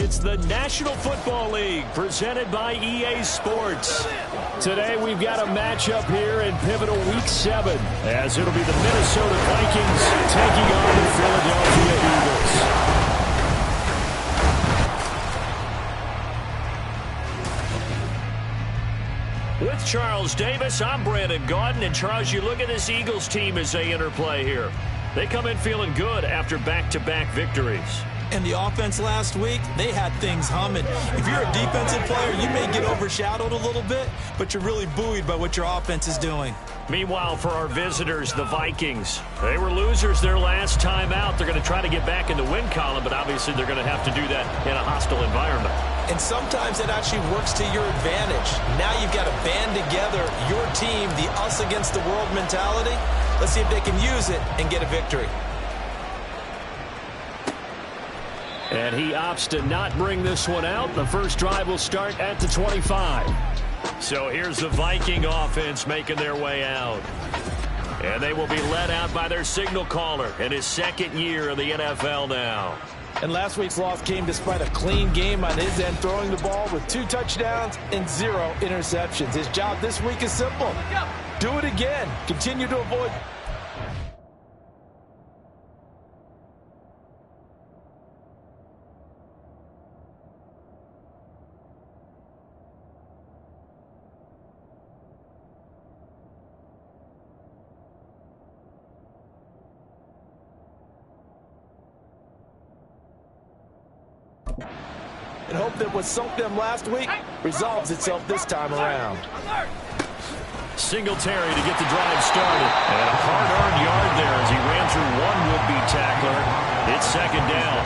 It's the National Football League presented by EA Sports. Today we've got a matchup here in pivotal Week 7 as it'll be the Minnesota Vikings taking on the Philadelphia Eagles. With Charles Davis, I'm Brandon Gaudin. And Charles, you look at this Eagles team as they interplay here. They come in feeling good after back-to-back victories. And the offense last week, they had things humming. If you're a defensive player, you may get overshadowed a little bit, but you're really buoyed by what your offense is doing. Meanwhile, for our visitors, the Vikings, they were losers their last time out. They're going to try to get back in the win column, but obviously they're going to have to do that in a hostile environment. And sometimes it actually works to your advantage. Now you've got to band together your team, the us against the world mentality. Let's see if they can use it and get a victory. And he opts to not bring this one out. The first drive will start at the 25. So here's the Viking offense making their way out. And they will be led out by their signal caller in his second year in the NFL now. And last week's loss came despite a clean game on his end, throwing the ball with 2 touchdowns and 0 interceptions. His job this week is simple. Do it again. Continue to avoid... and hope that what sunk them last week resolves itself this time around. Singletary to get the drive started. And a hard-earned yard there as he ran through one would-be tackler. It's second down.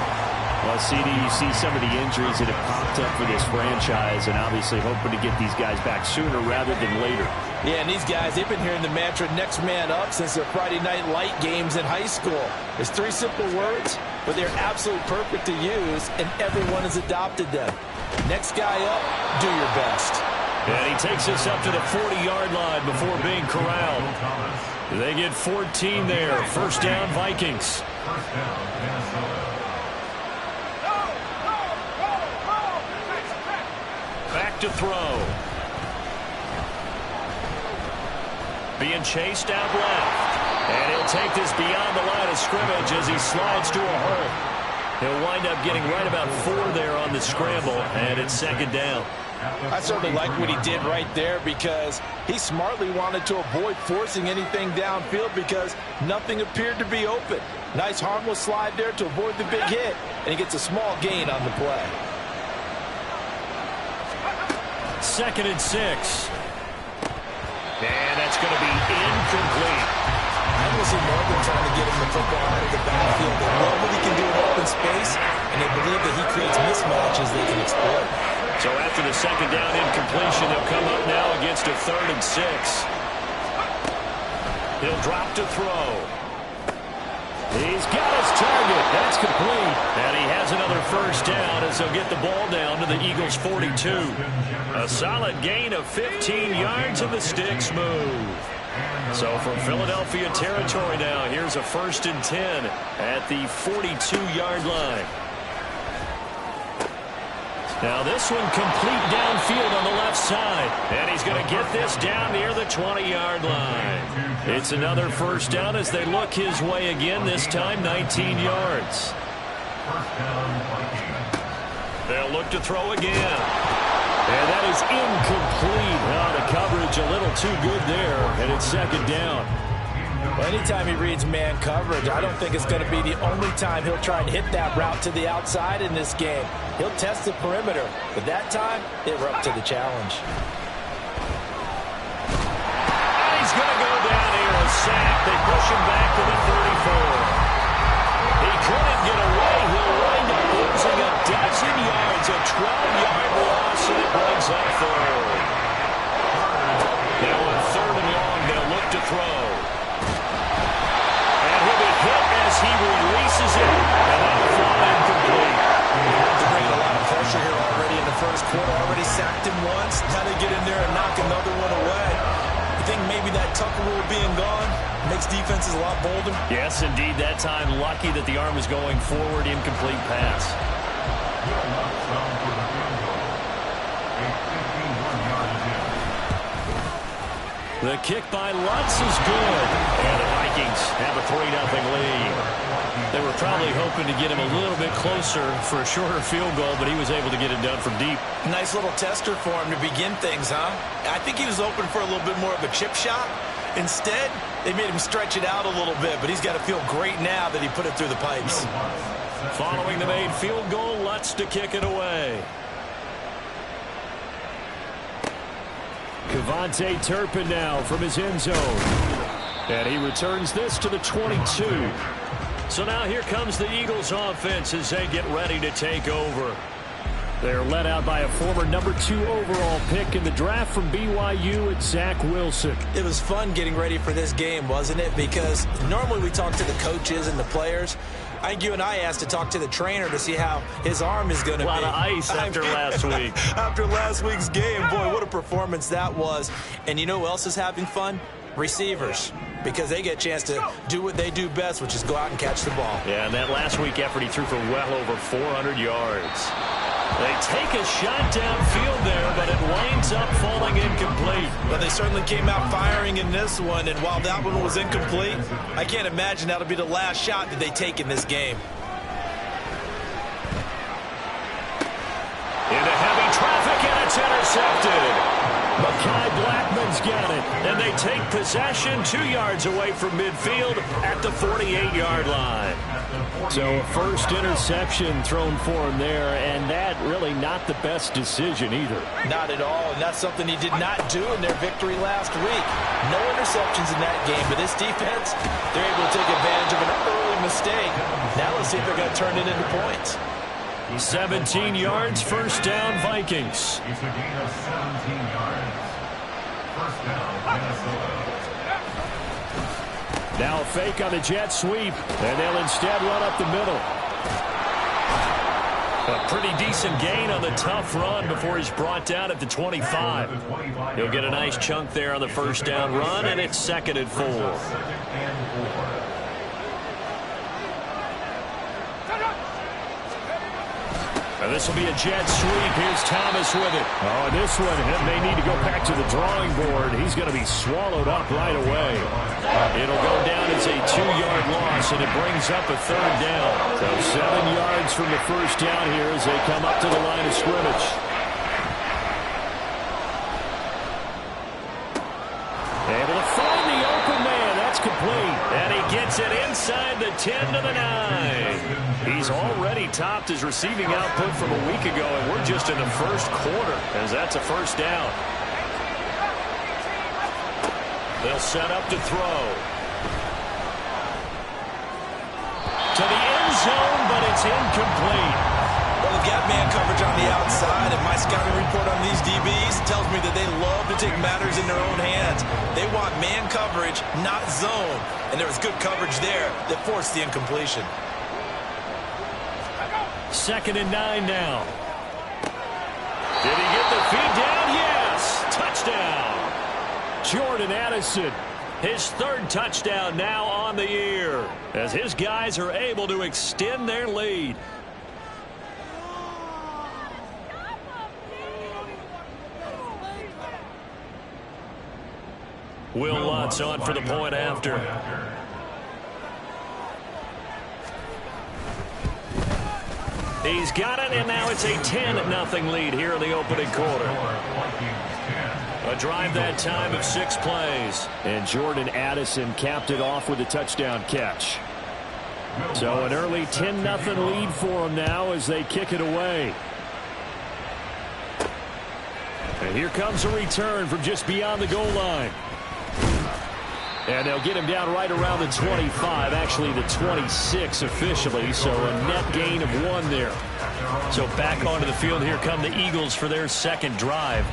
Well, CD, you see some of the injuries that have popped up for this franchise, and obviously hoping to get these guys back sooner rather than later. Yeah, and these guys, they've been hearing the mantra next man up since their Friday night light games in high school. It's 3 simple words, but they're absolutely perfect to use, and everyone has adopted them. Next guy up, do your best. And he takes us up to the 40-yard line before being corralled. They get 14 there. First down, Vikings. Back to throw. Being chased out left. And he'll take this beyond the line of scrimmage as he slides to a hole. He'll wind up getting right about 4 there on the scramble, and it's second down. I certainly like what he did right there because he smartly wanted to avoid forcing anything downfield because nothing appeared to be open. Nice harmless slide there to avoid the big hit, and he gets a small gain on the play. Second and 6. And that's going to be incomplete. I will see Morgan trying to get him the football out of the backfield. They know what he can do in open space, and they believe that he creates mismatches they can exploit. So after the second down incompletion, they'll come up now against a 3rd and 6. He'll drop to throw. He's got his target. That's complete. And he has another first down as they'll get the ball down to the Eagles' 42. A solid gain of 15 yards and the sticks move. So from Philadelphia territory now, here's a 1st and 10 at the 42-yard line. Now this one complete downfield on the left side. And he's going to get this down near the 20-yard line. It's another first down as they look his way again, this time 19 yards. They'll look to throw again. And that is incomplete. Oh, the coverage a little too good there, and it's second down. Well, anytime he reads man coverage, I don't think it's going to be the only time he'll try and hit that route to the outside in this game. He'll test the perimeter, but that time, they were up to the challenge. And he's going to go down here, a sack. They push him back to the 34. He couldn't get away. He'll wind up losing a dozen yards, a 12-yard loss, and it brings up 3rd. Now on 3rd and long, they'll look to throw. And he'll be hit as he releases it, and that'll fall incomplete. They're bringing a lot of pressure here already in the first quarter. Already sacked him once. Now they get in there and knock another one away. I think maybe that Tucker rule being gone makes defenses a lot bolder. Yes, indeed. That time, lucky that the arm was going forward, incomplete pass. The kick by Lutz is good. And the Vikings have a 3-0 lead. They were probably hoping to get him a little bit closer for a shorter field goal, but he was able to get it done from deep. Nice little tester for him to begin things, huh? I think he was open for a little bit more of a chip shot. Instead, they made him stretch it out a little bit, but he's got to feel great now that he put it through the pipes. Following the made field goal, Lutz to kick it away. Kevontae Turpin now from his end zone. And he returns this to the 22. So now here comes the Eagles offense as they get ready to take over. They're led out by a former number 2 overall pick in the draft from BYU, it's Zach Wilson. It was fun getting ready for this game, wasn't it? Because normally we talk to the coaches and the players. I think you and I asked to talk to the trainer to see how his arm is going to be. A lot of ice after last week. After last week's game, boy, what a performance that was. And you know who else is having fun? Receivers. Because they get a chance to do what they do best, which is go out and catch the ball. Yeah, and that last week effort, he threw for well over 400 yards. They take a shot downfield there, but it winds up falling incomplete. But they certainly came out firing in this one, and while that one was incomplete, I can't imagine that'll be the last shot that they take in this game. Into heavy traffic, and it's intercepted. Mekhi Blackman's got it, and they take possession 2 yards away from midfield at the 48-yard line. So a first interception thrown for him there, and that really not the best decision either. Not at all, and that's something he did not do in their victory last week. No interceptions in that game, but this defense, they're able to take advantage of an early mistake. Now let's see if they're going to turn it into points. 17 yards, first down, Vikings. It's a gain of 17 yards. First down, Minnesota. Now a fake on the jet sweep, and they'll instead run up the middle. A pretty decent gain on the tough run before he's brought down at the 25. He'll get a nice chunk there on the first down run, and it's 2nd and 4. And this will be a jet sweep. Here's Thomas with it. Oh, and this one may need to go back to the drawing board. He's going to be swallowed up right away. It'll go down as a 2-yard loss, and it brings up a 3rd down. So 7 yards from the first down here as they come up to the line of scrimmage. Able to find the open man. That's complete. And he gets it inside the 10 to the 9. He's already topped his receiving output from a week ago, and we're just in the first quarter as that's a first down. They'll set up to throw. To the end zone, but it's incomplete. Well, they've got man coverage on the outside, and my scouting report on these DBs tells me that they love to take matters in their own hands. They want man coverage, not zone. And there was good coverage there that forced the incompletion. 2nd and 9 now. Did he get the feed down? Yes! Touchdown! Jordan Addison, his 3rd touchdown now on the year, as his guys are able to extend their lead. Will Lutz on for the point after. He's got it, and now it's a 10-0 lead here in the opening quarter. A drive that time of 6 plays. And Jordan Addison capped it off with a touchdown catch. So an early 10-0 lead for them now as they kick it away. And here comes a return from just beyond the goal line. And they'll get him down right around the 25, actually the 26 officially, so a net gain of 1 there. So back onto the field, here come the Eagles for their 2nd drive.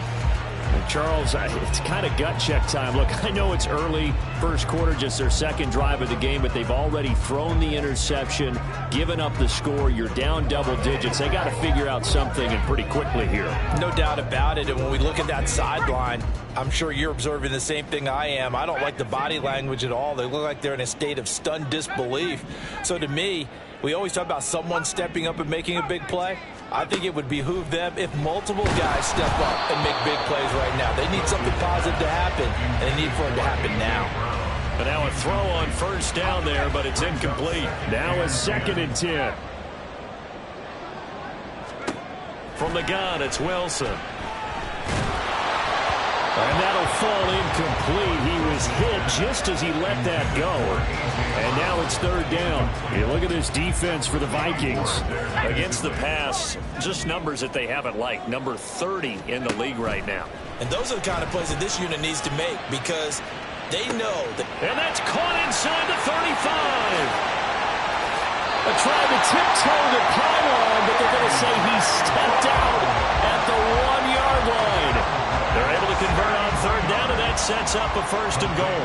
And Charles, it's kind of gut check time. Look, I know it's early, first quarter, just their 2nd drive of the game, but they've already thrown the interception, given up the score. You're down double digits. They got to figure out something, and pretty quickly here. No doubt about it, and when we look at that sideline, I'm sure you're observing the same thing I am. I don't like the body language at all. They look like they're in a state of stunned disbelief. So to me, we always talk about someone stepping up and making a big play. I think it would behoove them if multiple guys step up and make big plays right now. They need something positive to happen, and they need for it to happen now. But now a throw on first down there, but it's incomplete. Now a 2nd and 10. From the gun, it's Wilson. And that'll fall incomplete. He was hit just as he let that go. And now it's 3rd down. You look at this defense for the Vikings. Against the pass, just numbers that they haven't liked. Number 30 in the league right now. And those are the kind of plays that this unit needs to make because they know that. And that's caught inside the 35. A try to tiptoe the pylon, but they're going to say he stepped out at the 1-yard line. They're able to convert on 3rd down, and that sets up a 1st and goal.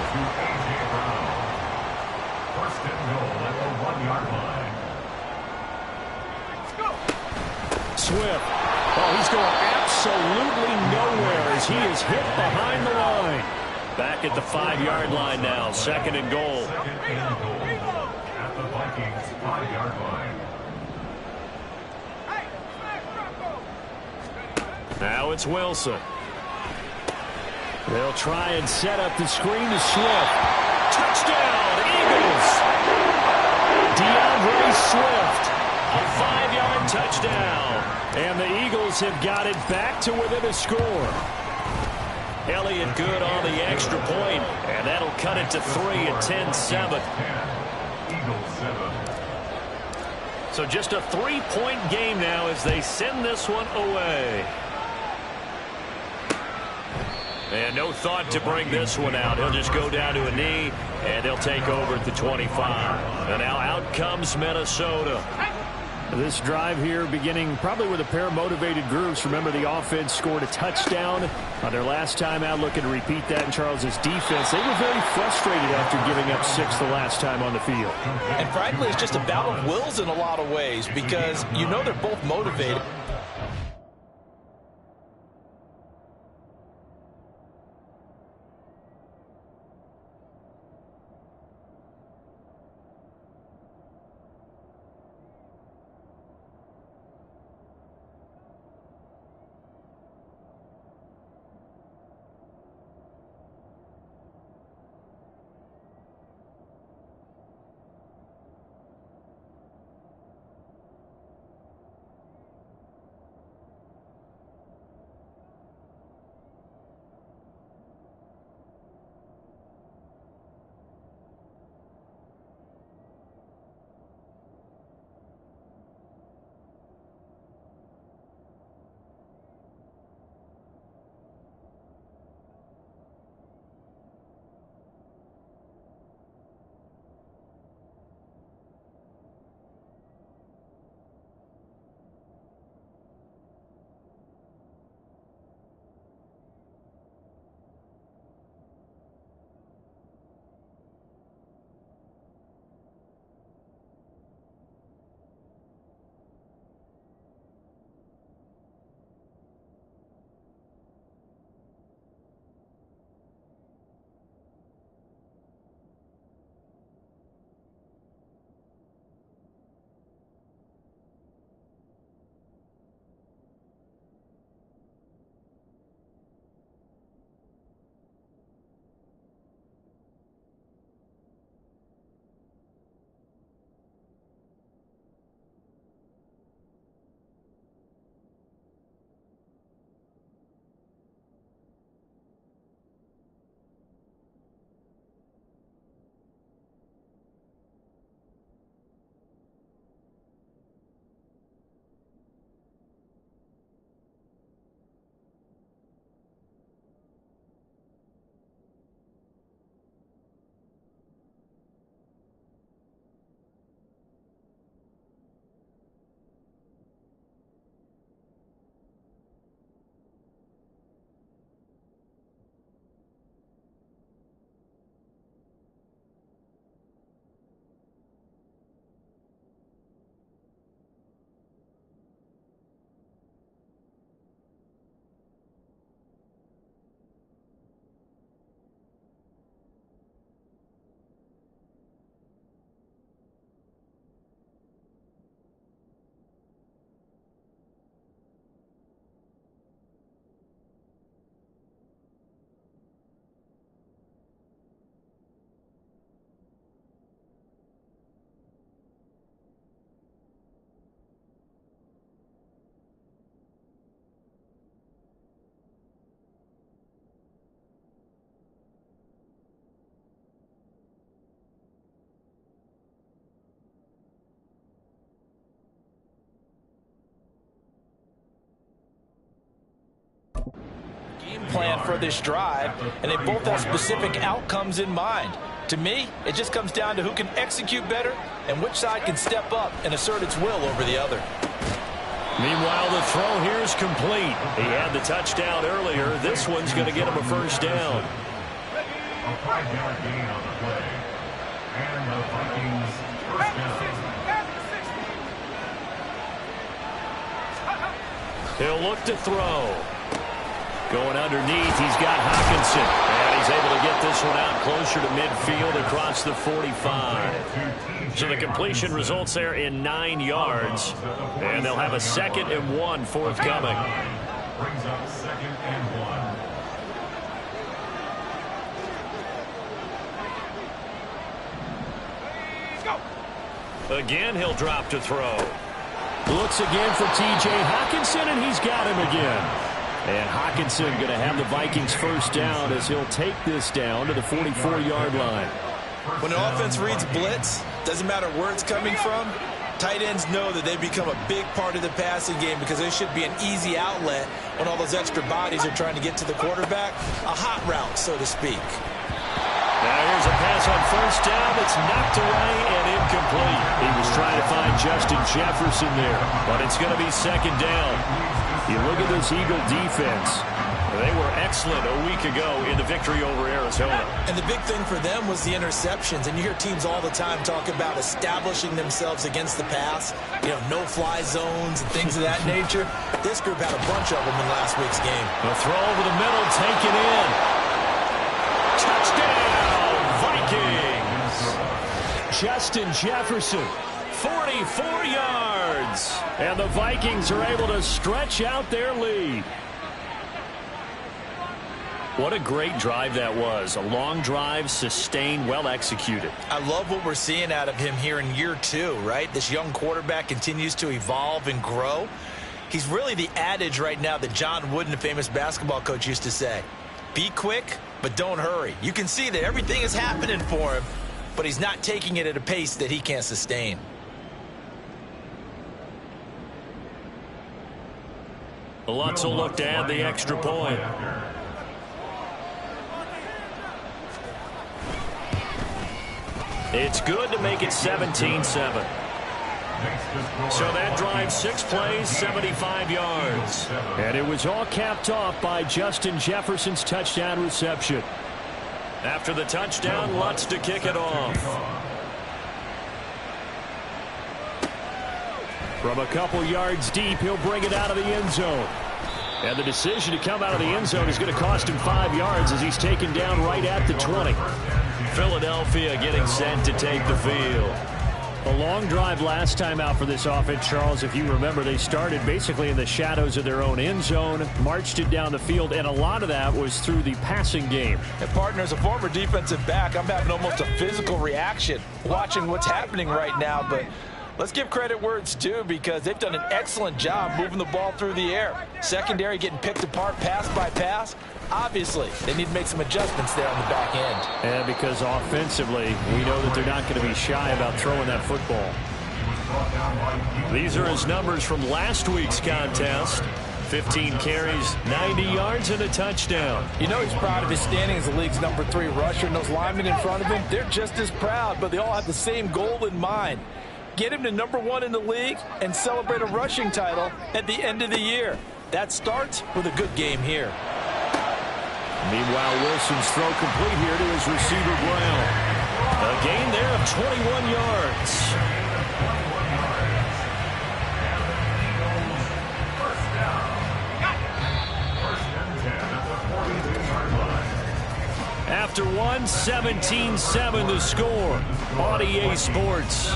1st and goal at the 1-yard line. Swift. Oh, he's going absolutely nowhere as he is hit behind the line. Back at the 5-yard line now, 2nd and goal. 2nd and goal at the Vikings 5-yard line. Now it's Wilson. They'll try and set up the screen to Swift. Touchdown, Eagles! DeAndre Swift, a 5-yard touchdown. And the Eagles have got it back to within a score. Elliott good on the extra point, and that'll cut it to 3 at 10-7. Eagles 7. So just a 3-point game now as they send this one away. And no thought to bring this one out. He'll just go down to a knee, and they'll take over at the 25. And now out comes Minnesota. This drive here beginning probably with a pair of motivated groups. Remember, the offense scored a touchdown on their last time out. Looking to repeat that in Charles's defense. They were very frustrated after giving up 6 the last time on the field. And frankly, it's just a battle of wills in a lot of ways because you know they're both motivated. plan for this drive, and they both have specific outcomes in mind. To me, it just comes down to who can execute better and which side can step up and assert its will over the other. Meanwhile, the throw here is complete. He had the touchdown earlier. This one's going to get him a first down. A 5-yard gain on the play. And the Vikings first down. He'll look to throw. Going underneath, he's got Hockenson. And he's able to get this one out closer to midfield across the 45. So the completion results there in 9 yards. And they'll have a 2nd and 1 forthcoming. Brings up 2nd and 1. Again, he'll drop to throw. Looks again for T.J. Hockenson, and he's got him again. And Hockenson going to have the Vikings first down as he'll take this down to the 44-yard line. When an offense reads blitz, doesn't matter where it's coming from, tight ends know that they become a big part of the passing game because there should be an easy outlet when all those extra bodies are trying to get to the quarterback. A hot route, so to speak. Now here's a pass on first down. It's knocked away and incomplete. He was trying to find Justin Jefferson there, but it's going to be 2nd down. You look at this Eagle defense. They were excellent a week ago in the victory over Arizona. And the big thing for them was the interceptions. And you hear teams all the time talk about establishing themselves against the pass. You know, no-fly zones and things of that nature. This group had a bunch of them in last week's game. The throw over the middle, taken in. Touchdown, Vikings. Justin Jefferson, 44 yards. And the Vikings are able to stretch out their lead. What a great drive that was. A long drive, sustained, well executed. I love what we're seeing out of him here in year 2, right? This young quarterback continues to evolve and grow. He's really the adage right now that John Wooden, the famous basketball coach, used to say. Be quick, but don't hurry. You can see that everything is happening for him, but he's not taking it at a pace that he can't sustain. Lutz will look to add the extra point. It's good to make it 17-7. So that drive 6 plays, 75 yards. And it was all capped off by Justin Jefferson's touchdown reception. After the touchdown, Lutz to kick it off. From a couple yards deep, he'll bring it out of the end zone. And the decision to come out of the end zone is going to cost him 5 yards as he's taken down right at the 20. Philadelphia getting set to take the field. A long drive last time out for this offense, Charles. If you remember, they started basically in the shadows of their own end zone, marched it down the field, and a lot of that was through the passing game. And partner, as a former defensive back, I'm having almost a physical reaction watching what's happening right now, but let's give credit where it's due because they've done an excellent job moving the ball through the air. Secondary getting picked apart pass by pass. Obviously, they need to make some adjustments there on the back end. And because offensively, we know that they're not going to be shy about throwing that football. These are his numbers from last week's contest. 15 carries, 90 yards, and a touchdown. You know he's proud of his standing as the league's #3 rusher, and those linemen in front of him, they're just as proud, but they all have the same goal in mind. Get him to #1 in the league and celebrate a rushing title at the end of the year. That starts with a good game here. Meanwhile, Wilson's throw complete here to his receiver, Brown. A gain there of 21 yards. After one, 17-7 the score on EA Sports.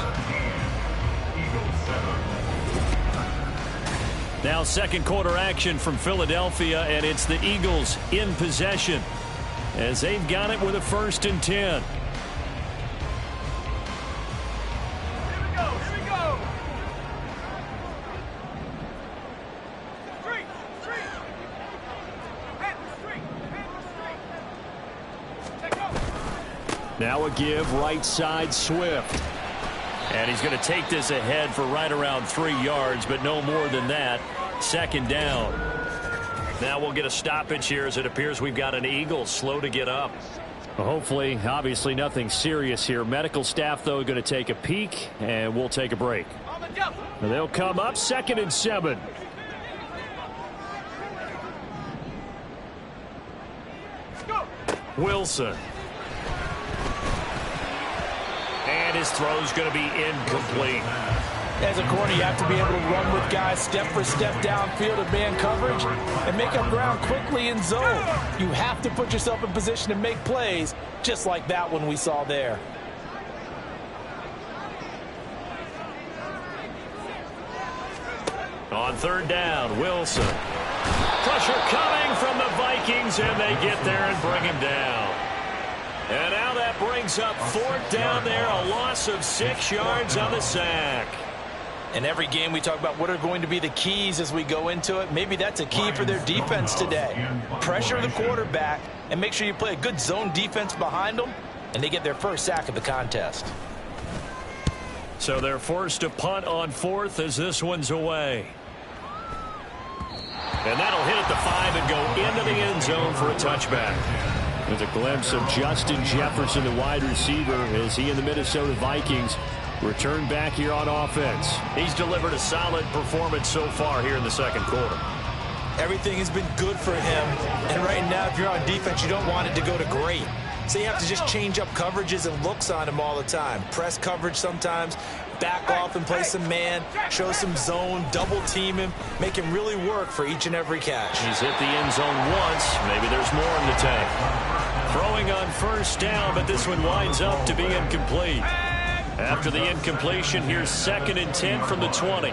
Now second quarter action from Philadelphia, and it's the Eagles in possession as they've got it with a 1st and 10. Now a give right side Swift. And he's going to take this ahead for right around 3 yards, but no more than that. 2nd down. Now we'll get a stoppage here as it appears we've got an Eagle slow to get up. Well, hopefully, obviously nothing serious here. Medical staff, though, going to take a peek, and we'll take a break. They'll come up 2nd and 7. Wilson. And his throw's going to be incomplete. As a corner, you have to be able to run with guys step for step downfield of man coverage and make up ground quickly in zone. You have to put yourself in position to make plays, just like that one we saw there. On 3rd down, Wilson. Pressure coming from the Vikings, and they get there and bring him down. And now that brings up 4th down there, a loss of 6 yards on the sack. In every game, we talk about what are going to be the keys as we go into it. Maybe that's a key for their defense today. Pressure the quarterback and make sure you play a good zone defense behind them, and they get their first sack of the contest. So they're forced to punt on 4th as this one's away. And that'll hit at the 5 and go into the end zone for a touchback. With a glimpse of Justin Jefferson, the wide receiver, as he and the Minnesota Vikings return back here on offense. He's delivered a solid performance so far here in the 2nd quarter. Everything has been good for him. And right now, if you're on defense, you don't want it to go to great. So you have to just change up coverages and looks on him all the time. Press coverage sometimes, back off and play some man, show some zone, double team him, make him really work for each and every catch. He's hit the end zone once. Maybe there's more in the tank. Throwing on 1st down, but this one winds up to be incomplete. After the incompletion, here's 2nd and 10 from the 20.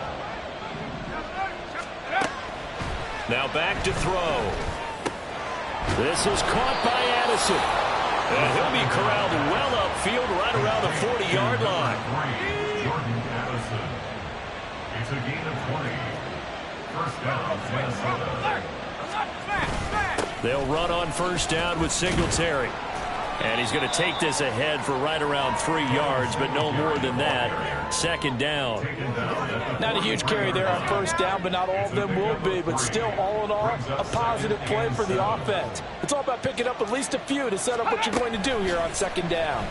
Now back to throw. This is caught by Addison. And he'll be corralled well upfield right around the 40-yard line. Jordan Addison. It's a gain of 20. 1st down, Minnesota. They'll run on 1st down with Singletary. And he's going to take this ahead for right around 3 yards, but no more than that. 2nd down. Not a huge carry there on 1st down, but not all of them will be. But still, all in all, a positive play for the offense. It's all about picking up at least a few to set up what you're going to do here on 2nd down.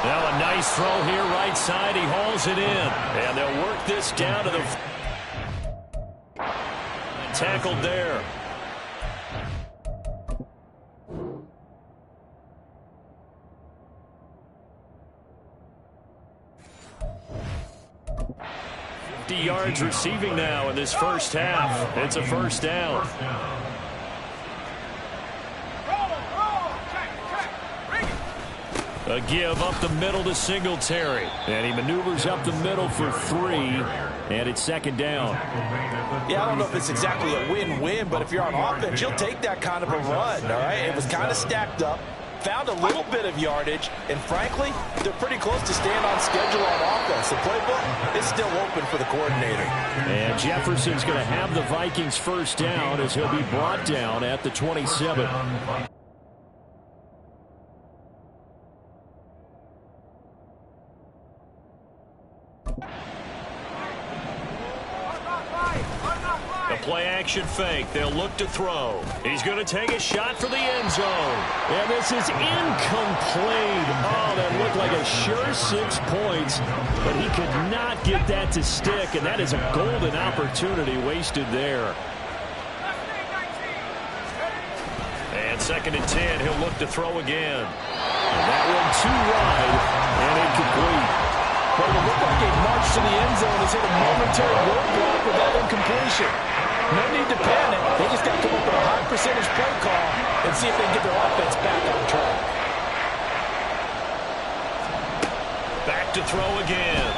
Now a nice throw here, right side. He hauls it in. And they'll work this down to the... Tackled there. Yards receiving now in this 1st half. It's a 1st down. A give up the middle to Singletary. And he maneuvers up the middle for 3. And it's 2nd down. Yeah, I don't know if it's exactly a win-win, but if you're on offense, you'll take that kind of a run, all right? It was kind of stacked up. Found a little bit of yardage, and frankly, they're pretty close to staying on schedule on offense. The playbook is still open for the coordinator. And Jefferson's going to have the Vikings 1st down as he'll be brought down at the 27. Play-action fake. They'll look to throw. He's going to take a shot for the end zone. And this is incomplete. Oh, that looked like a sure 6 points, but he could not get that to stick, and that is a golden opportunity wasted there. And 2nd and 10. He'll look to throw again. And that one too wide and incomplete. But it looked like a march to the end zone has hit a momentary roadblock with that incompletion. No need to panic. They just got to come up with a high percentage play call and see if they can get their offense back on track. Back to throw again.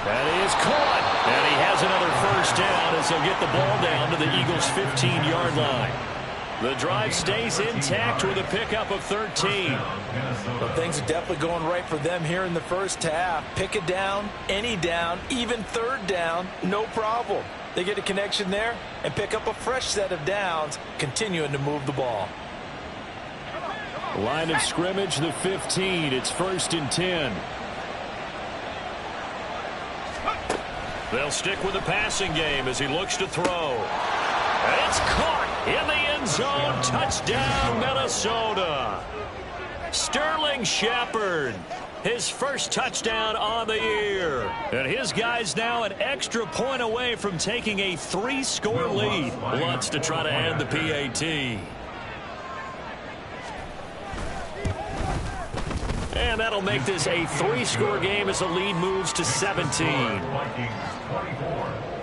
That is caught. And he has another 1st down as they'll get the ball down to the Eagles' 15-yard line. The drive stays intact with a pickup of 13. Well, things are definitely going right for them here in the 1st half. Pick it down, any down, even 3rd down, no problem. They get a connection there and pick up a fresh set of downs, continuing to move the ball. Line of scrimmage, the 15. It's 1st and 10. They'll stick with the passing game as he looks to throw. And it's caught in the end zone. Touchdown, Minnesota. Sterling Shepard, his first touchdown on the year. And his guys now an extra point away from taking a 3-score lead. Lutz to try to end the PAT. And that'll make this a 3-score game as the lead moves to 17.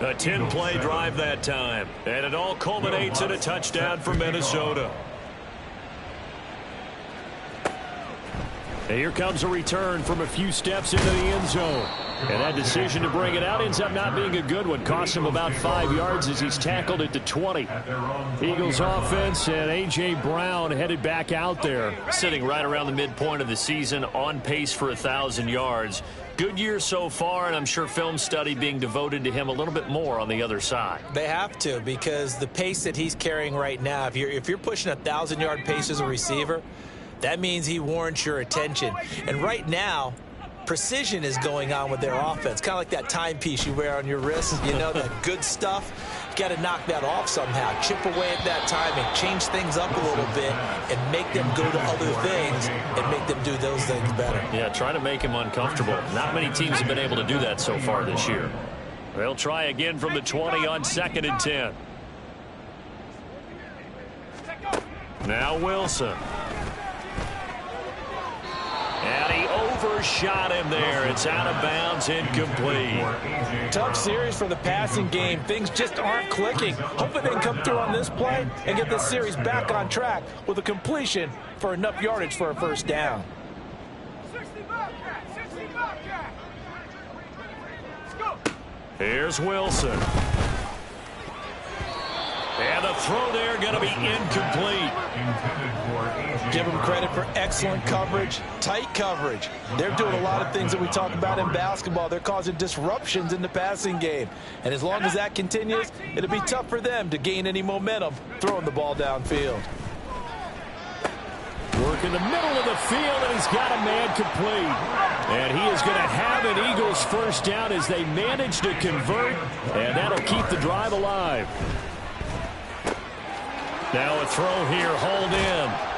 A 10-play drive that time. And it all culminates in a touchdown for Minnesota. And here comes a return from a few steps into the end zone. And that decision to bring it out ends up not being a good one. Cost him about 5 yards as he's tackled at the 20. Eagles offense and A.J. Brown headed back out there. Sitting right around the midpoint of the season, on pace for 1,000 yards. Good year so far, and I'm sure film study being devoted to him a little bit more on the other side. They have to, because the pace that he's carrying right now, if you're pushing a 1,000-yard pace as a receiver, that means he warrants your attention. And right now, precision is going on with their offense. Kind of like that timepiece you wear on your wrist. You know, that good stuff. You got to knock that off somehow. Chip away at that timing. Change things up a little bit and make them go to other things and make them do those things better. Yeah, try to make him uncomfortable. Not many teams have been able to do that so far this year. They'll try again from the 20 on 2nd and 10. Now Wilson. And he overshot him there. It's out of bounds, incomplete. Tough series for the passing game. Things just aren't clicking. Hopefully they can come through on this play and get this series back on track with a completion for enough yardage for a first down. Here's Wilson. And the throw there going to be incomplete. Give them credit for excellent coverage, tight coverage. They're doing a lot of things that we talk about in basketball. They're causing disruptions in the passing game. And as long as that continues, it'll be tough for them to gain any momentum throwing the ball downfield. Work in the middle of the field, and he's got a man complete. And he is going to have an Eagles first down as they manage to convert, and that'll keep the drive alive. Now a throw here, hold in.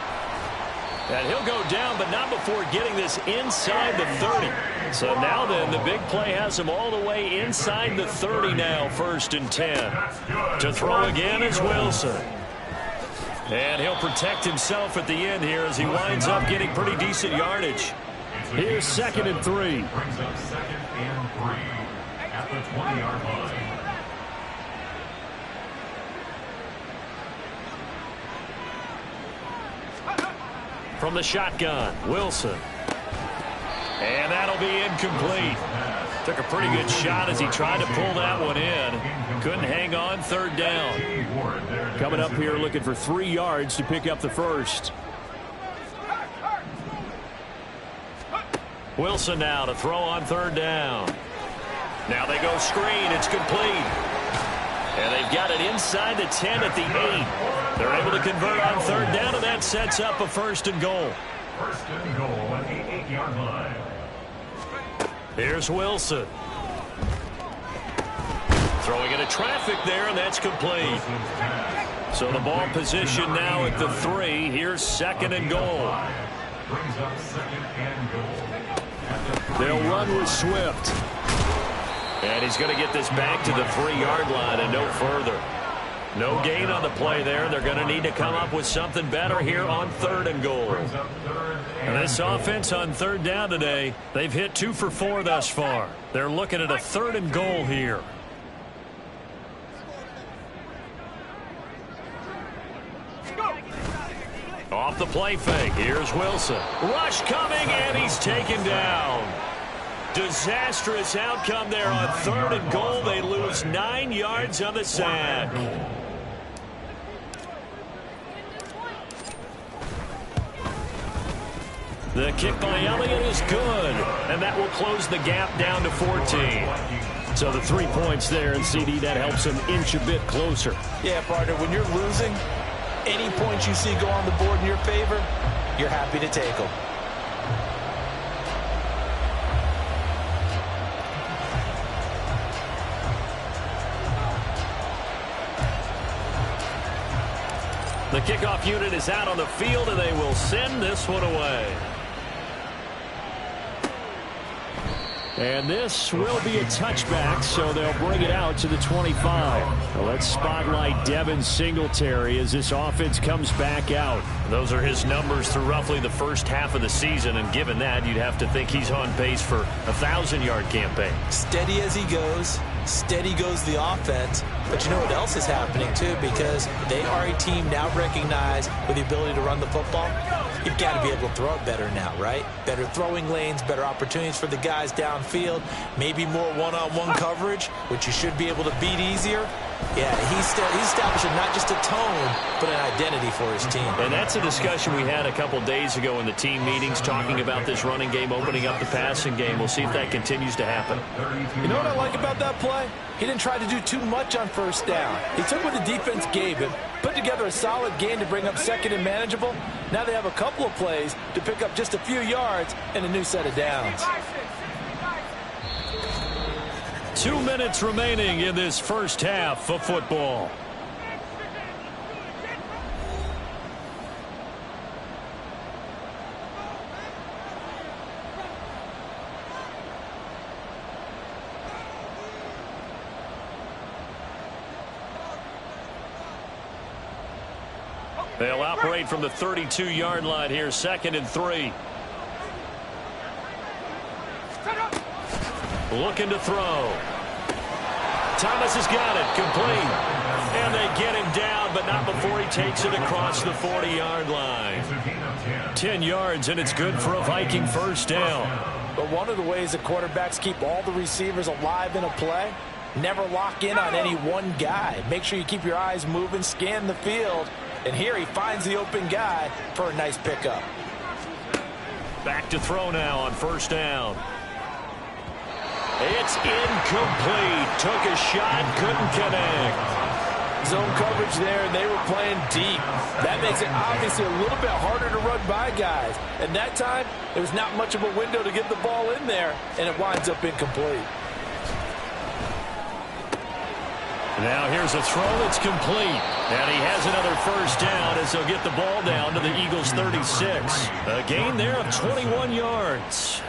And he'll go down, but not before getting this inside the 30. So now then, the big play has him all the way inside the 30 now, 1st and 10. To throw again is Wilson. And he'll protect himself at the end here as he winds up getting pretty decent yardage. Here's 2nd and 3. Brings up 2nd and 3 at the 20-yard line. From the shotgun, Wilson. And that'll be incomplete. Took a pretty good shot as he tried to pull that one in. Couldn't hang on, 3rd down. Coming up here looking for 3 yards to pick up the first. Wilson now to throw on 3rd down. Now they go screen. It's complete. And they've got it inside the 10 at the 8. They're able to convert on 3rd down, and that sets up a 1st and goal. 1st and goal at the 8-yard line. Here's Wilson. Throwing into traffic there, and that's complete. So the ball position now at the 3. Here's 2nd and goal. Brings up 2nd and goal. They'll run with Swift. And he's going to get this back to the 3-yard line and no further. No gain on the play there. They're going to need to come up with something better here on 3rd and goal. And this offense on 3rd down today, they've hit 2 for 4 thus far. They're looking at a 3rd and goal here. Off the play fake. Here's Wilson. Rush coming, and he's taken down. Disastrous outcome there on 3rd and goal. They lose 9 yards on the sack. The kick by Elliott is good, and that will close the gap down to 14. So the 3 points there, and CD, that helps them inch a bit closer. Yeah, partner, when you're losing, any points you see go on the board in your favor, you're happy to take them. The kickoff unit is out on the field, and they will send this one away. And this will be a touchback, so they'll bring it out to the 25. Well, let's spotlight Devin Singletary as this offense comes back out. Those are his numbers through roughly the first half of the season, and given that, you'd have to think he's on pace for a 1,000-yard campaign. Steady as he goes. Steady goes the offense. But you know what else is happening, too? Because they are a team now recognized with the ability to run the football. You've got to be able to throw it better now, right? Better throwing lanes, better opportunities for the guys downfield, maybe more one-on-one coverage, which you should be able to beat easier. Yeah, he's establishing not just a tone, but an identity for his team. And that's a discussion we had a couple days ago in the team meetings, talking about this running game, opening up the passing game. We'll see if that continues to happen. You know what I like about that play? He didn't try to do too much on first down. He took what the defense gave him, put together a solid game to bring up second and manageable. Now they have a couple of plays to pick up just a few yards and a new set of downs. 2 minutes remaining in this first half of football. They'll operate from the 32-yard line here, 2nd and 3. Looking to throw. Thomas has got it, complete. And they get him down, but not before he takes it across the 40-yard line. 10 yards, and it's good for a Viking first down. But one of the ways that quarterbacks keep all the receivers alive in a play, never lock in on any one guy. Make sure you keep your eyes moving, scan the field. And here he finds the open guy for a nice pickup. Back to throw now on first down. It's incomplete. Took a shot, couldn't connect. Zone coverage there, and they were playing deep. That makes it obviously a little bit harder to run by guys. And that time, there was not much of a window to get the ball in there, and it winds up incomplete. Now here's a throw that's complete. And he has another first down as they'll get the ball down to the Eagles' 36. A gain there of 21 yards.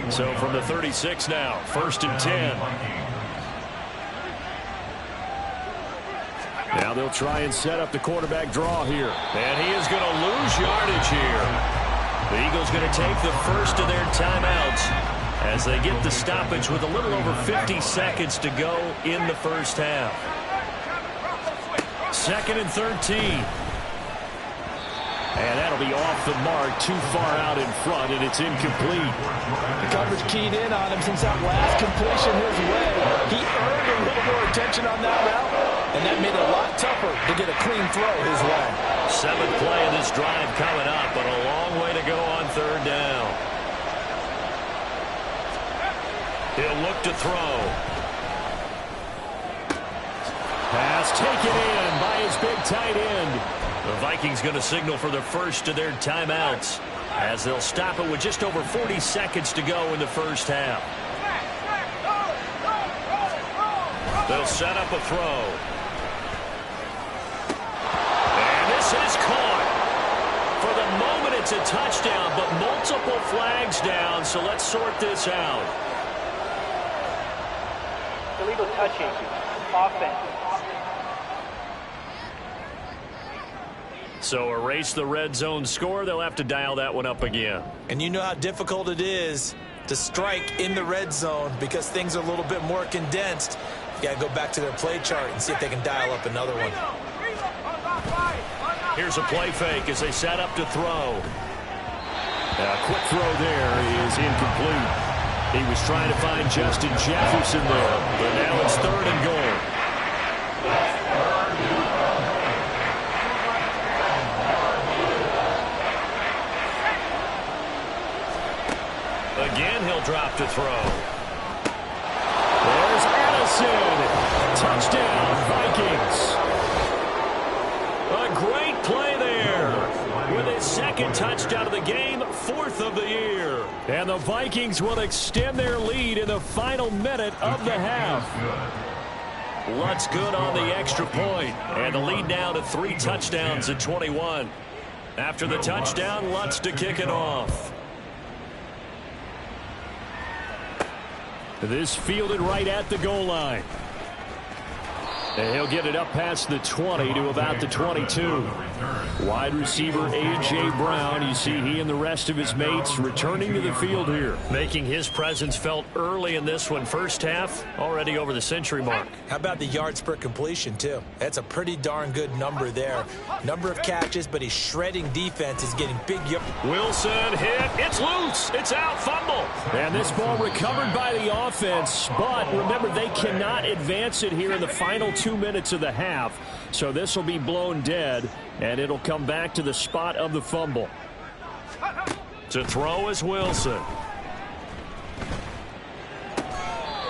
So from the 36 now, 1st and 10. Now they'll try and set up the quarterback draw here. And he is going to lose yardage here. The Eagles going to take the first of their timeouts as they get the stoppage with a little over 50 seconds to go in the first half. 2nd and 13. And that'll be off the mark, too far out in front, and it's incomplete. The coverage keyed in on him since that last completion his way. He earned a little more attention on that route, and that made it a lot tougher to get a clean throw his way. 7th play of this drive coming up, but a long way to go on 3rd down. He'll look to throw. Pass taken in by his big tight end. The Vikings going to signal for the first of their timeouts as they'll stop it with just over 40 seconds to go in the first half. They'll set up a throw. And this is caught. For the moment, it's a touchdown, but multiple flags down, so let's sort this out. Illegal touching. Offense. So erase the red zone score. They'll have to dial that one up again. And you know how difficult it is to strike in the red zone because things are a little bit more condensed. You got to go back to their play chart and see if they can dial up another one. Here's a play fake as they set up to throw. A quick throw there is incomplete. He was trying to find Justin Jefferson there, but now it's 3rd and goal. Again, he'll drop to throw. There's Addison. Touchdown, Vikings. A great play there. With his 2nd touchdown of the game, 4th of the year. And the Vikings will extend their lead in the final minute of the half. Lutt's good on the extra point, and the lead now to 3 touchdowns at 21. After the touchdown, Lutt's to kick it off. This fielded right at the goal line. And he'll get it up past the 20 to about the 22. Wide receiver A.J. Brown, you see he and the rest of his mates returning to the field here. Making his presence felt early in this one. First half, already over the century mark. How about the yards per completion, too? That's a pretty darn good number there. Number of catches, but he's shredding defense, is getting big yards. Wilson hit. It's loose. It's out. Fumble. And this ball recovered by the offense. But remember, they cannot advance it here in the final 2 minutes of the half. So this will be blown dead, and it'll come back to the spot of the fumble. To throw is Wilson.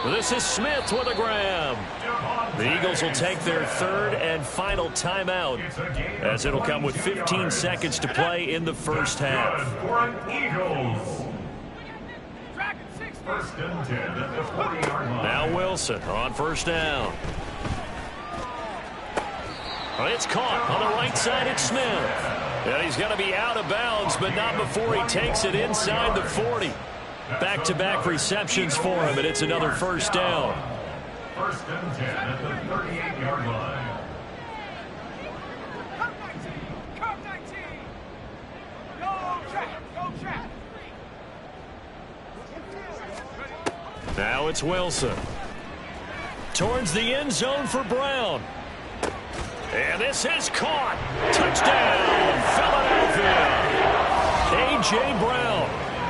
This is Smith with a grab. The Eagles will take their third and final timeout, as it'll come with 15 seconds to play in the first half. First and 10 at the 40-yard line. Now Wilson on first down. It's caught on the right side. It's Smith. And he's going to be out of bounds, but not before he takes it inside the 40. Back-to-back receptions for him, and it's another first down. First and 10 at the 38-yard line. Now it's Wilson. Towards the end zone for Brown. And this is caught. Touchdown, Philadelphia. A.J. Brown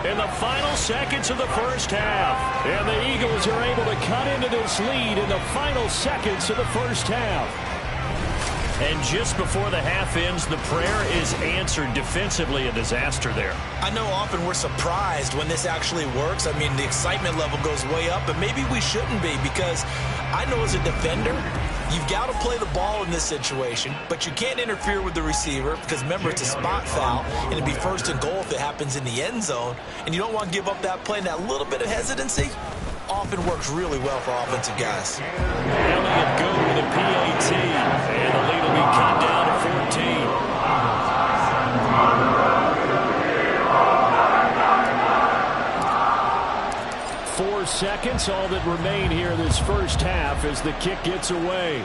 in the final seconds of the first half. And the Eagles are able to cut into this lead in the final seconds of the first half. And just before the half ends, the prayer is answered. Defensively, a disaster there. I know often we're surprised when this actually works. I mean, the excitement level goes way up, but maybe we shouldn't be, because I know as a defender, you've got to play the ball in this situation, but you can't interfere with the receiver because, remember, it's a spot foul, and it'd be first and goal if it happens in the end zone, and you don't want to give up that play. And that little bit of hesitancy often works really well for offensive guys. Elliott good with a PAT, and the lead will be cut down to 14. 4 seconds, all that remain here this first half as the kick gets away.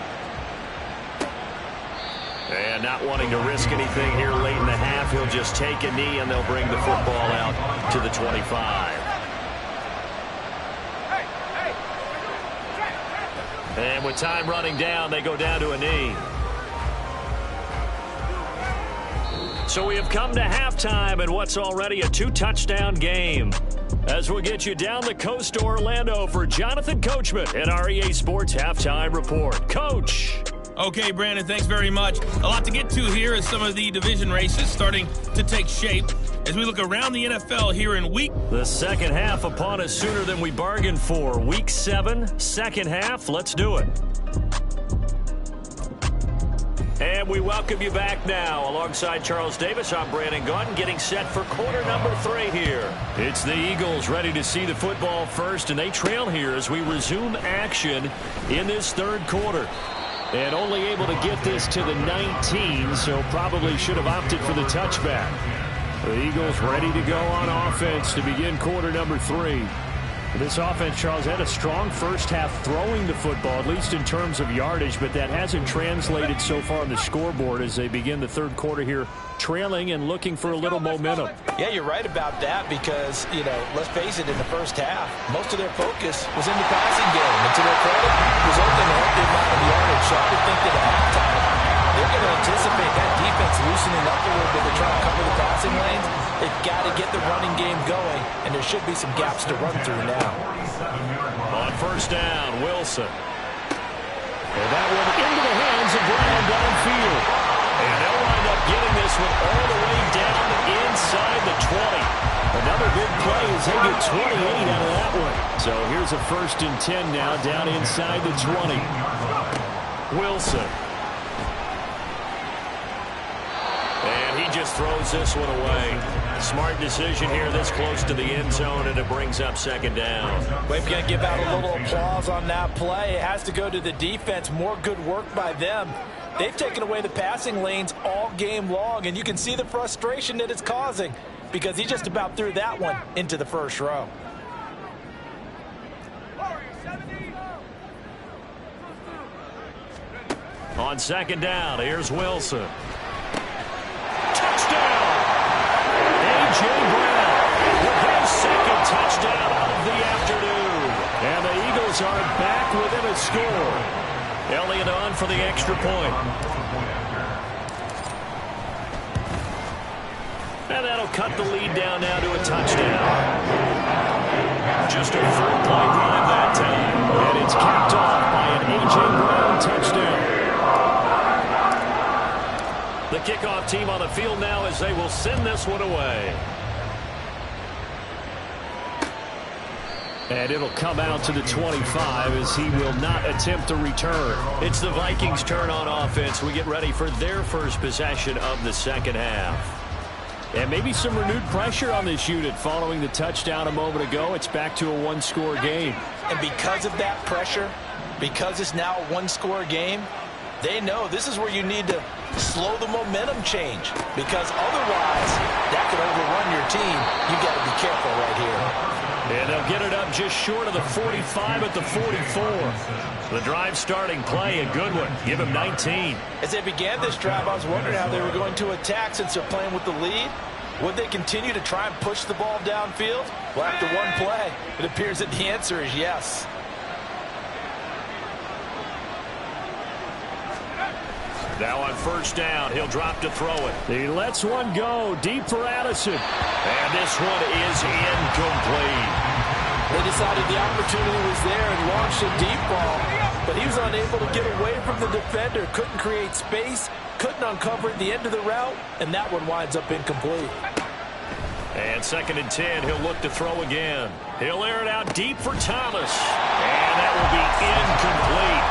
And not wanting to risk anything here late in the half, he'll just take a knee and they'll bring the football out to the 25. And with time running down, they go down to a knee. So we have come to halftime in what's already a 2-touchdown game. As we'll get you down the coast to Orlando for Jonathan Coachman and our EA Sports Halftime Report. Coach. Okay, Brandon, thanks very much. A lot to get to here as some of the division races starting to take shape as we look around the NFL here in week. The second half upon us sooner than we bargained for. Week 7, second half. Let's do it. And we welcome you back now. Alongside Charles Davis, I'm Brandon Gaudin, getting set for quarter number 3 here. It's the Eagles ready to see the football first, and they trail here as we resume action in this third quarter. And only able to get this to the 19, so probably should have opted for the touchback. The Eagles ready to go on offense to begin quarter number 3. This offense, Charles, had a strong first half throwing the football, at least in terms of yardage, but that hasn't translated so far on the scoreboard as they begin the third quarter here, trailing and looking for a little momentum. Yeah, you're right about that because, let's face it, in the first half, most of their focus was in the passing game. And to their credit, it was able to help the amount of yardage. So I would think that at halftime, they're going to anticipate that defense loosening up a little bit to try to cover the passing lanes. They've got to get the running game going, and there should be some gaps to run through now. On first down, Wilson. And that one into the hands of Brown downfield. And they'll wind up getting this one all the way down inside the 20. Another big play as they get 28 out of that one. So here's a 1st and 10 now down inside the 20. Wilson. And he He just throws this one away. Smart decision here this close to the end zone, and it brings up second down. We're going to give out a little applause on that play. It has to go to the defense. More good work by them. They've taken away the passing lanes all game long, and you can see the frustration that it's causing because he just about threw that one into the first row. On second down, here's Wilson. Touchdown! A.J. Brown with his second touchdown of the afternoon. And the Eagles are back within a score. Elliott on for the extra point. And that'll cut the lead down now to a touchdown. Just a 4-play drive that time. And it's capped off by an A.J. Brown touchdown. The kickoff team on the field now as they will send this one away. And it'll come out to the 25 as he will not attempt a return. It's the Vikings' turn on offense. We get ready for their first possession of the second half. And maybe some renewed pressure on this unit following the touchdown a moment ago. It's back to a one-score game. And because of that pressure, because it's now a one-score game, they know this is where you need to slow the momentum change, because otherwise that could overrun your team. You've got to be careful right here. And they'll get it up just short of the 45 at the 44. The drive starting play, a good one. Give him 19. As they began this drive, I was wondering how they were going to attack since they're playing with the lead. Would they continue to try and push the ball downfield? Well, after one play, it appears that the answer is yes. Now on first down, he'll drop to throw it. He lets one go deep for Addison. And this one is incomplete. They decided the opportunity was there and launched a deep ball, but he was unable to get away from the defender, couldn't create space, couldn't uncover at the end of the route, and that one winds up incomplete. And second and 10, he'll look to throw again. He'll air it out deep for Thomas. And that will be incomplete.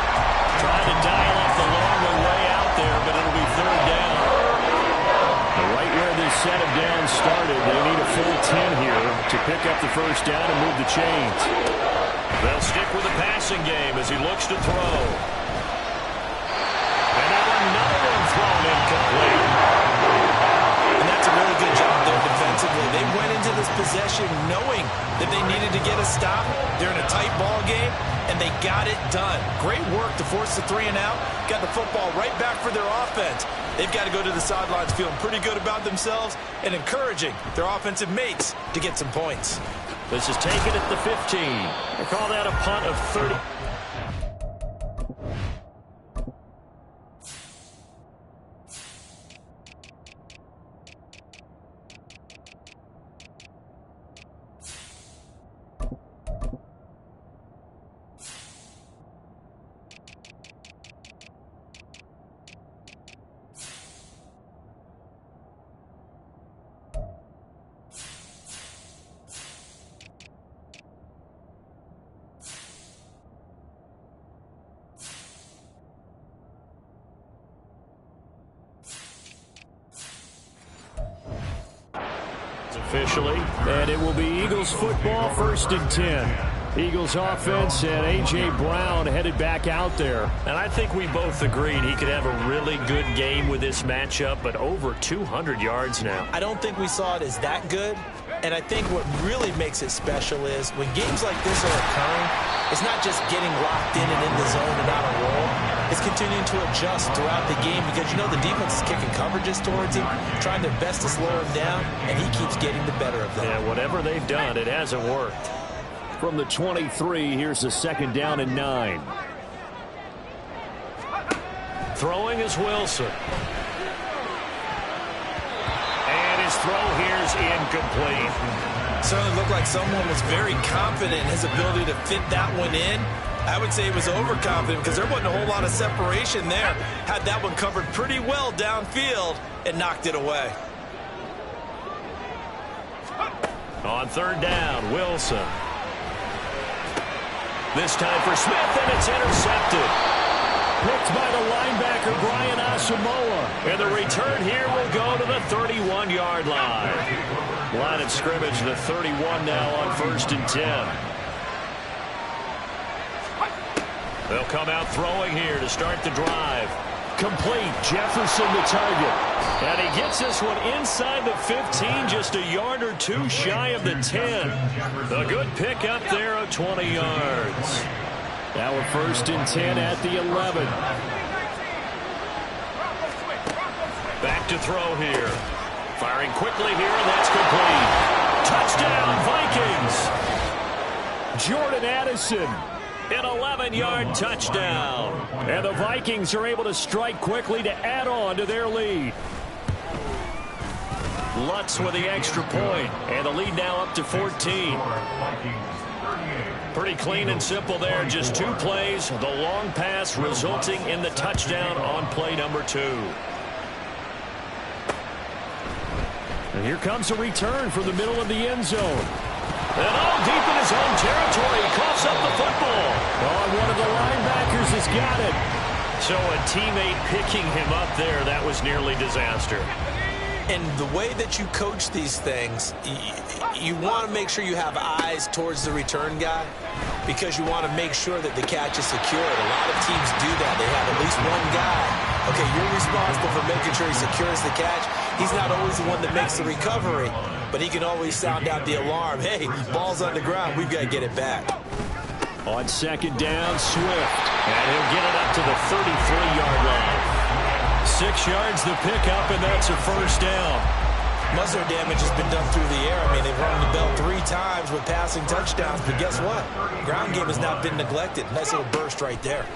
Trying to dial up the long way out there, but it'll be third down. Right where this set of downs started, they need a full 10 here to pick up the first down and move the chains. They'll stick with the passing game as he looks to throw. And then another one thrown incomplete. And that's a really good job there defensively. They went into this possession knowing that they needed to get a stop. They're in a tight ball game, and they got it done. Great work to force the 3 and out. Got the football right back for their offense. They've got to go to the sidelines feeling pretty good about themselves and encouraging their offensive mates to get some points. This is taken at the 15. They call that a punt of 30. Officially, and it will be Eagles football, 1st and 10. Eagles offense and A.J. Brown headed back out there. And I think we both agreed he could have a really good game with this matchup, but over 200 yards now. I don't think we saw it as that good, and I think what really makes it special is when games like this are occurring, it's not just getting locked in and in the zone and on a roll. It's continuing to adjust throughout the game because, you know, the defense is kicking coverages towards him, trying their best to slow him down, and he keeps getting the better of them. Yeah, whatever they've done, it hasn't worked. From the 23, here's the 2nd down and 9. Throwing is Wilson. And his throw here is incomplete. Certainly looked like someone was very confident in his ability to fit that one in. I would say he was overconfident because there wasn't a whole lot of separation there. Had that one covered pretty well downfield and knocked it away. On 3rd down, Wilson. This time for Smith, and it's intercepted. picked by the linebacker, Brian Asamoah. And the return here will go to the 31-yard line. Line of scrimmage, the 31 now on 1st and 10. They'll come out throwing here to start the drive. Complete. Jefferson the target. And he gets this one inside the 15, just a yard or two shy of the 10. A good pick up there of 20 yards. Now we're 1st and 10 at the 11. Back to throw here. Firing quickly here, and that's complete. Touchdown, Vikings. Jordan Addison. An 11-yard touchdown. And the Vikings are able to strike quickly to add on to their lead. Lutz with the extra point. And the lead now up to 14. Pretty clean and simple there. Just 2 plays. The long pass resulting in the touchdown on play number 2. And here comes a return from the middle of the end zone. And all deep in his own territory, he coughs up the football. Oh, one of the linebackers has got it. So a teammate picking him up there, that was nearly disaster. And the way that you coach these things, you want to make sure you have eyes towards the return guy because you want to make sure that the catch is secured. A lot of teams do that. They have at least one guy. Okay, you're responsible for making sure he secures the catch. He's not always the one that makes the recovery, but he can always sound out the alarm. Hey, ball's on the ground. We've got to get it back. On 2nd down, Swift. And he'll get it up to the 33-yard line. 6 yards the pickup, and that's a 1st down. Muzzle damage has been done through the air. I mean, they've rung the bell 3 times with passing touchdowns, but guess what? Ground game has not been neglected. Nice little burst right there.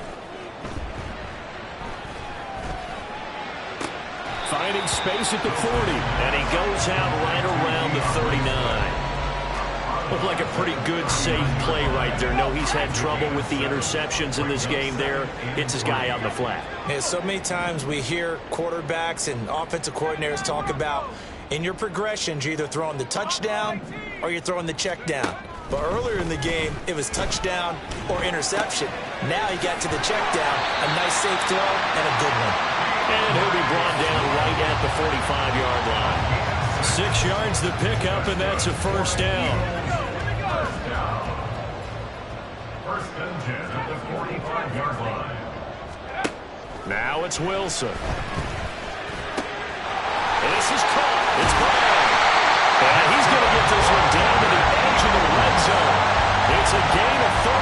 Finding space at the 40, and he goes out right around the 39. Looked like a pretty good, safe play right there. No, he's had trouble with the interceptions in this game there. Hits his guy out in the flat. Yeah, so many times we hear quarterbacks and offensive coordinators talk about in your progressions, you're either throwing the touchdown or you're throwing the check down. But earlier in the game, it was touchdown or interception. Now he got to the check down, a nice safe throw, and a good one. And he'll be brought down right at the 45-yard line. 6 yards the pickup, and that's a 1st down. 1st and 10 at the 45-yard line. Now it's Wilson. And this is caught. It's Brown. And he's going to get this one down to the edge of the red zone. It's a gain of 34.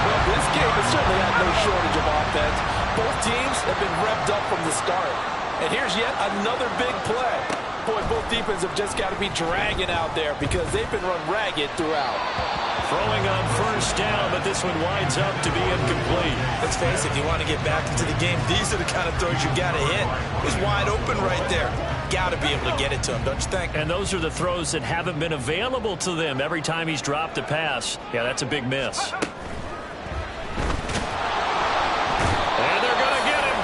Well, this game has certainly had no shortage of offense. Both teams have been revved up from the start. And here's yet another big play. Boy, both defenses have just got to be dragging out there because they've been run ragged throughout. Throwing on 1st down, but this one winds up to be incomplete. Let's face it, if you want to get back into the game, these are the kind of throws you got to hit. It's wide open right there. Got to be able to get it to him, don't you think? And those are the throws that haven't been available to them every time he's dropped a pass. Yeah, that's a big miss. And they're going to get him.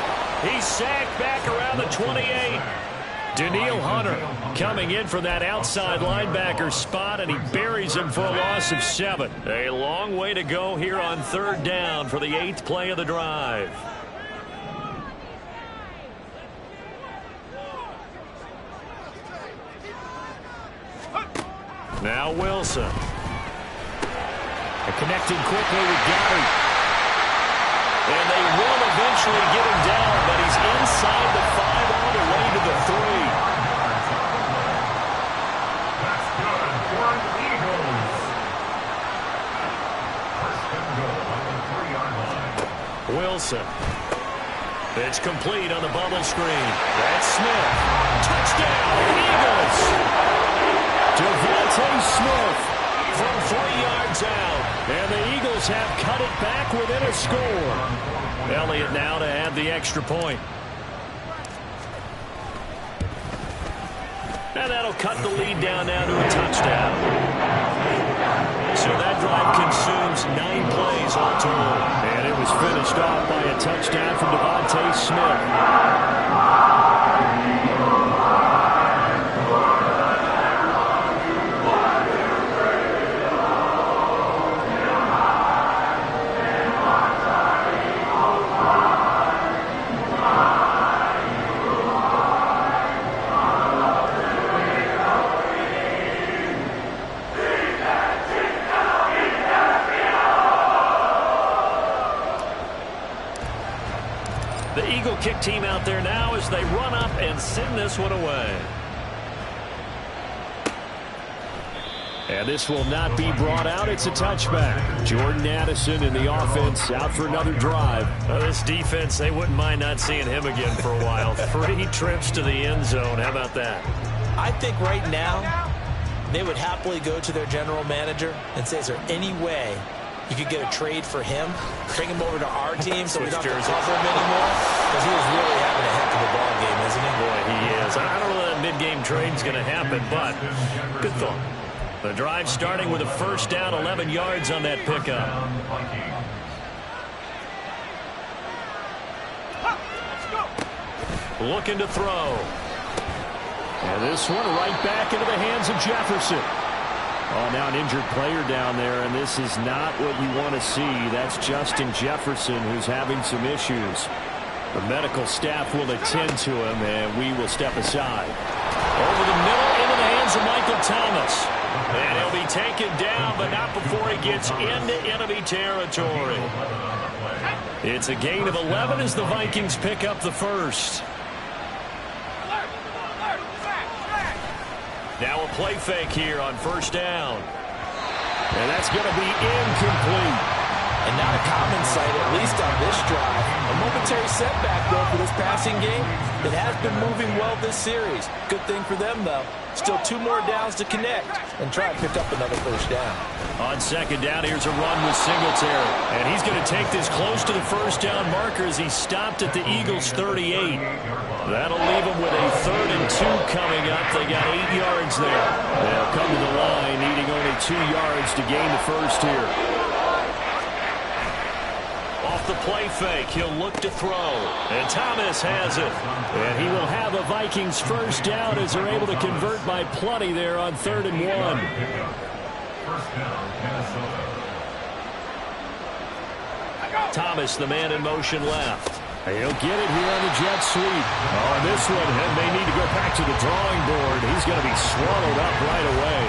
He's sacked back around the 28. Daniil Hunter coming in for that outside linebacker spot, and he buries him for a loss of 7. A long way to go here on 3rd down for the 8th play of the drive. Now Wilson. And connecting quickly with Gary. And they will eventually get him down, but he's inside the 5 all the way to the 3. That's good for the Eagles. 1st and goal on the 3-yard line. Wilson. It's complete on the bubble screen. That's Smith. Touchdown, Eagles. Devontae Smith from 3 yards out. And the Eagles have cut it back within a score. Elliott now to add the extra point. And that'll cut the lead down now to a touchdown. So that drive consumes 9 plays all told. And it was finished off by a touchdown from Devontae Smith. team out there now as they run up and send this one away. And this will not be brought out. It's a touchback. Jordan Addison in the offense out for another drive. This defense, they wouldn't mind not seeing him again for a while. 3 trips to the end zone. How about that? I think right now they would happily go to their general manager and say, is there any way you could get a trade for him, bring him over to our team so we don't have to cover him anymore? Because he is really having a heck of a ball game, isn't he? Boy, he is. I don't know that mid-game trade's going to happen, but good thought. The drive starting with a first down, 11 yards on that pickup. Looking to throw. And this one right back into the hands of Jefferson. Oh, now an injured player down there, and this is not what you want to see. That's Justin Jefferson who's having some issues. The medical staff will attend to him, and we will step aside. Over the middle into the hands of Michael Thomas. And he'll be taken down, but not before he gets into enemy territory. It's a gain of 11 as the Vikings pick up the first. Now a play fake here on first down. And that's going to be incomplete. And not a common sight, at least on this drive. A momentary setback, though, for this passing game. It has been moving well this series. Good thing for them, though. Still 2 more downs to connect and try and pick up another first down. On second down, here's a run with Singletary. And he's going to take this close to the first down marker as he stopped at the Eagles' 38. That'll leave him with a 3rd and 2 coming up. They got 8 yards there. They'll come to the line, needing only 2 yards to gain the first here. Off the play fake, he'll look to throw. And Thomas has it. And he will have a Vikings first down as they're able to convert by plenty there on 3rd and 1. First down, Minnesota. Thomas, the man in motion left. He'll get it here on the jet sweep. On this one, and they need to go back to the drawing board. He's going to be swallowed up right away.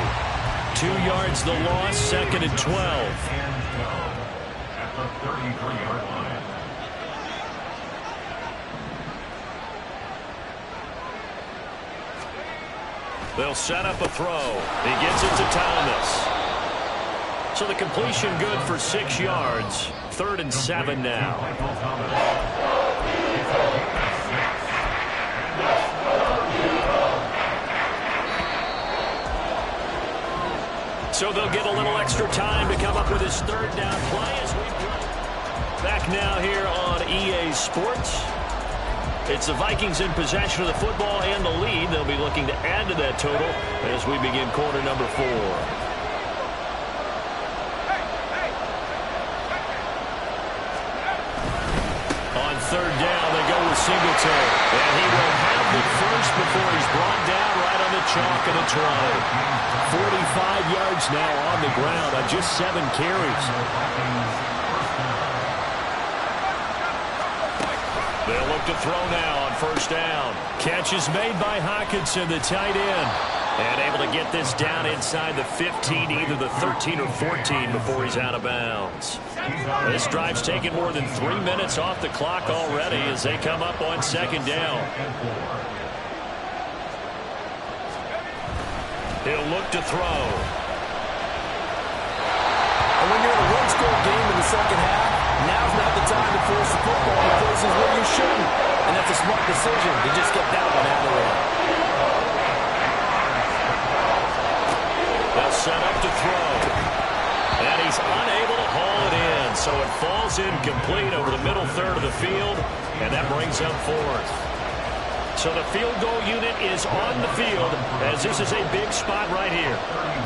2 yards the loss, 2nd and 12. At the 33-yard line. They'll set up a throw. He gets it to Thomas. So the completion good for 6 yards. 3rd and 7 now. So they'll get a little extra time to come up with his 3rd down play as we back now here on EA Sports. It's the Vikings in possession of the football and the lead. They'll be looking to add to that total as we begin quarter number 4. On 3rd down, they go with Singletary. And he will have the first before he's brought down right on the chalk of the try. 45 yards now on the ground on just 7 carries. They'll look to throw now on first down. Catch is made by Hockenson, the tight end. And able to get this down inside the 15, either the 13 or 14 before he's out of bounds. This drive's taken more than 3 minutes off the clock already as they come up on 2nd down. He'll look to throw. And when you're in a one-score game in the second half, now's not the time to force the football in places where you shouldn't. And that's a smart decision to just get that one out of there. They'll set up to throw. And he's unable to haul it in. So it falls incomplete over the middle third of the field. And that brings up 4th. So the field goal unit is on the field as this is a big spot right here.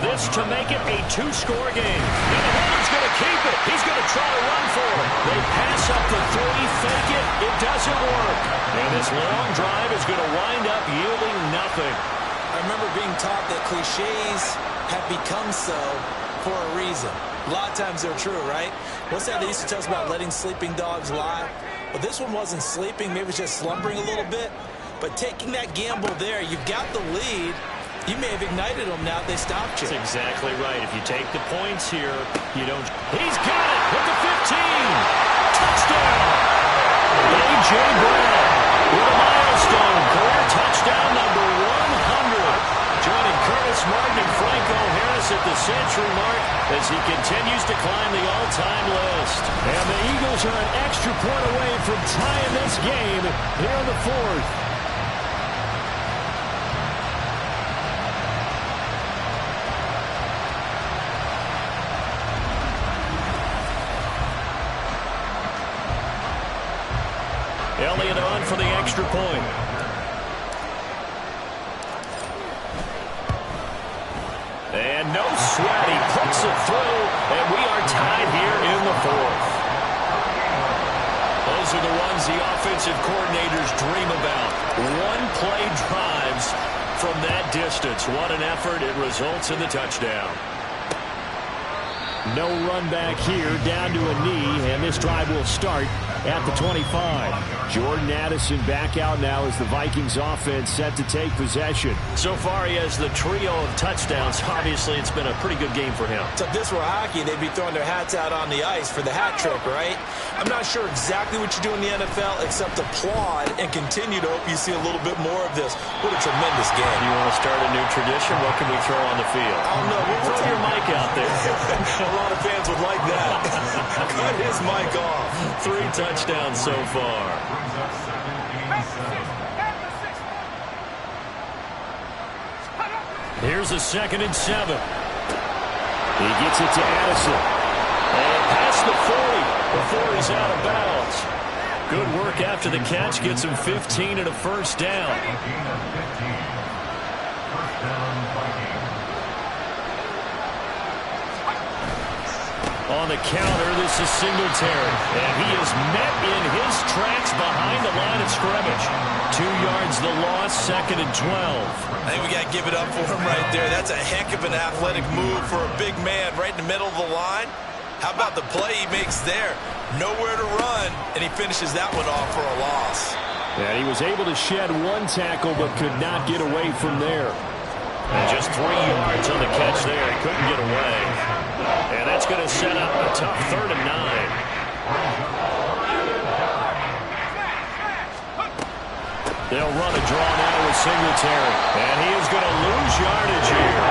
This to make it a 2-score game. And the holder's going to keep it. He's going to try to run for it. They pass up the 3, fake it. It doesn't work. And this long drive is going to wind up yielding nothing. I remember being taught that cliches have become so for a reason. A lot of times they're true, right? What's that they used to tell us about letting sleeping dogs lie? Well, this one wasn't sleeping. Maybe it was just slumbering a little bit. But taking that gamble there, you've got the lead. You may have ignited them now if they stopped you. That's exactly right. If you take the points here, you don't. He's got it with the 15. Touchdown. A.J. Brown. with a milestone. Career touchdown number 100. Joining Curtis Martin and Franco Harris at the century mark as he continues to climb the all-time list. And the Eagles are an extra point away from tying this game here in the fourth. Elliott on for the extra point. And no sweat, he puts it through, and we are tied here in the fourth. Those are the ones the offensive coordinators dream about. One-play drives from that distance. What an effort. It results in the touchdown. No run back here, down to a knee, and this drive will start at the 25. Jordan Addison back out now as the Vikings offense set to take possession. So far, he has the trio of touchdowns. Obviously, it's been a pretty good game for him. So if this were hockey, they'd be throwing their hats out on the ice for the hat trick, right? I'm not sure exactly what you do in the NFL except applaud and continue to hope you see a little bit more of this. What a tremendous game. You want to start a new tradition? What can we throw on the field? I don't know. Throw your mic out there. A lot of fans would like that. Cut his mic off. 3 touchdowns so far. Here's a 2nd and 7. He gets it to Addison. And past the 40 before he's out of bounds. Good work after the catch. Gets him 15 and a first down. On the counter, this is Singletary. And he is met in his tracks behind the line of scrimmage. 2 yards the loss, 2nd and 12. I think we got to give it up for him right there. That's a heck of an athletic move for a big man right in the middle of the line. How about the play he makes there? Nowhere to run, and he finishes that one off for a loss. And he was able to shed 1 tackle but could not get away from there. And just 3 yards on the catch there. He couldn't get away. And that's going to set up a tough 3rd and 9. They'll run a draw now with Singletary. And he is going to lose yardage here.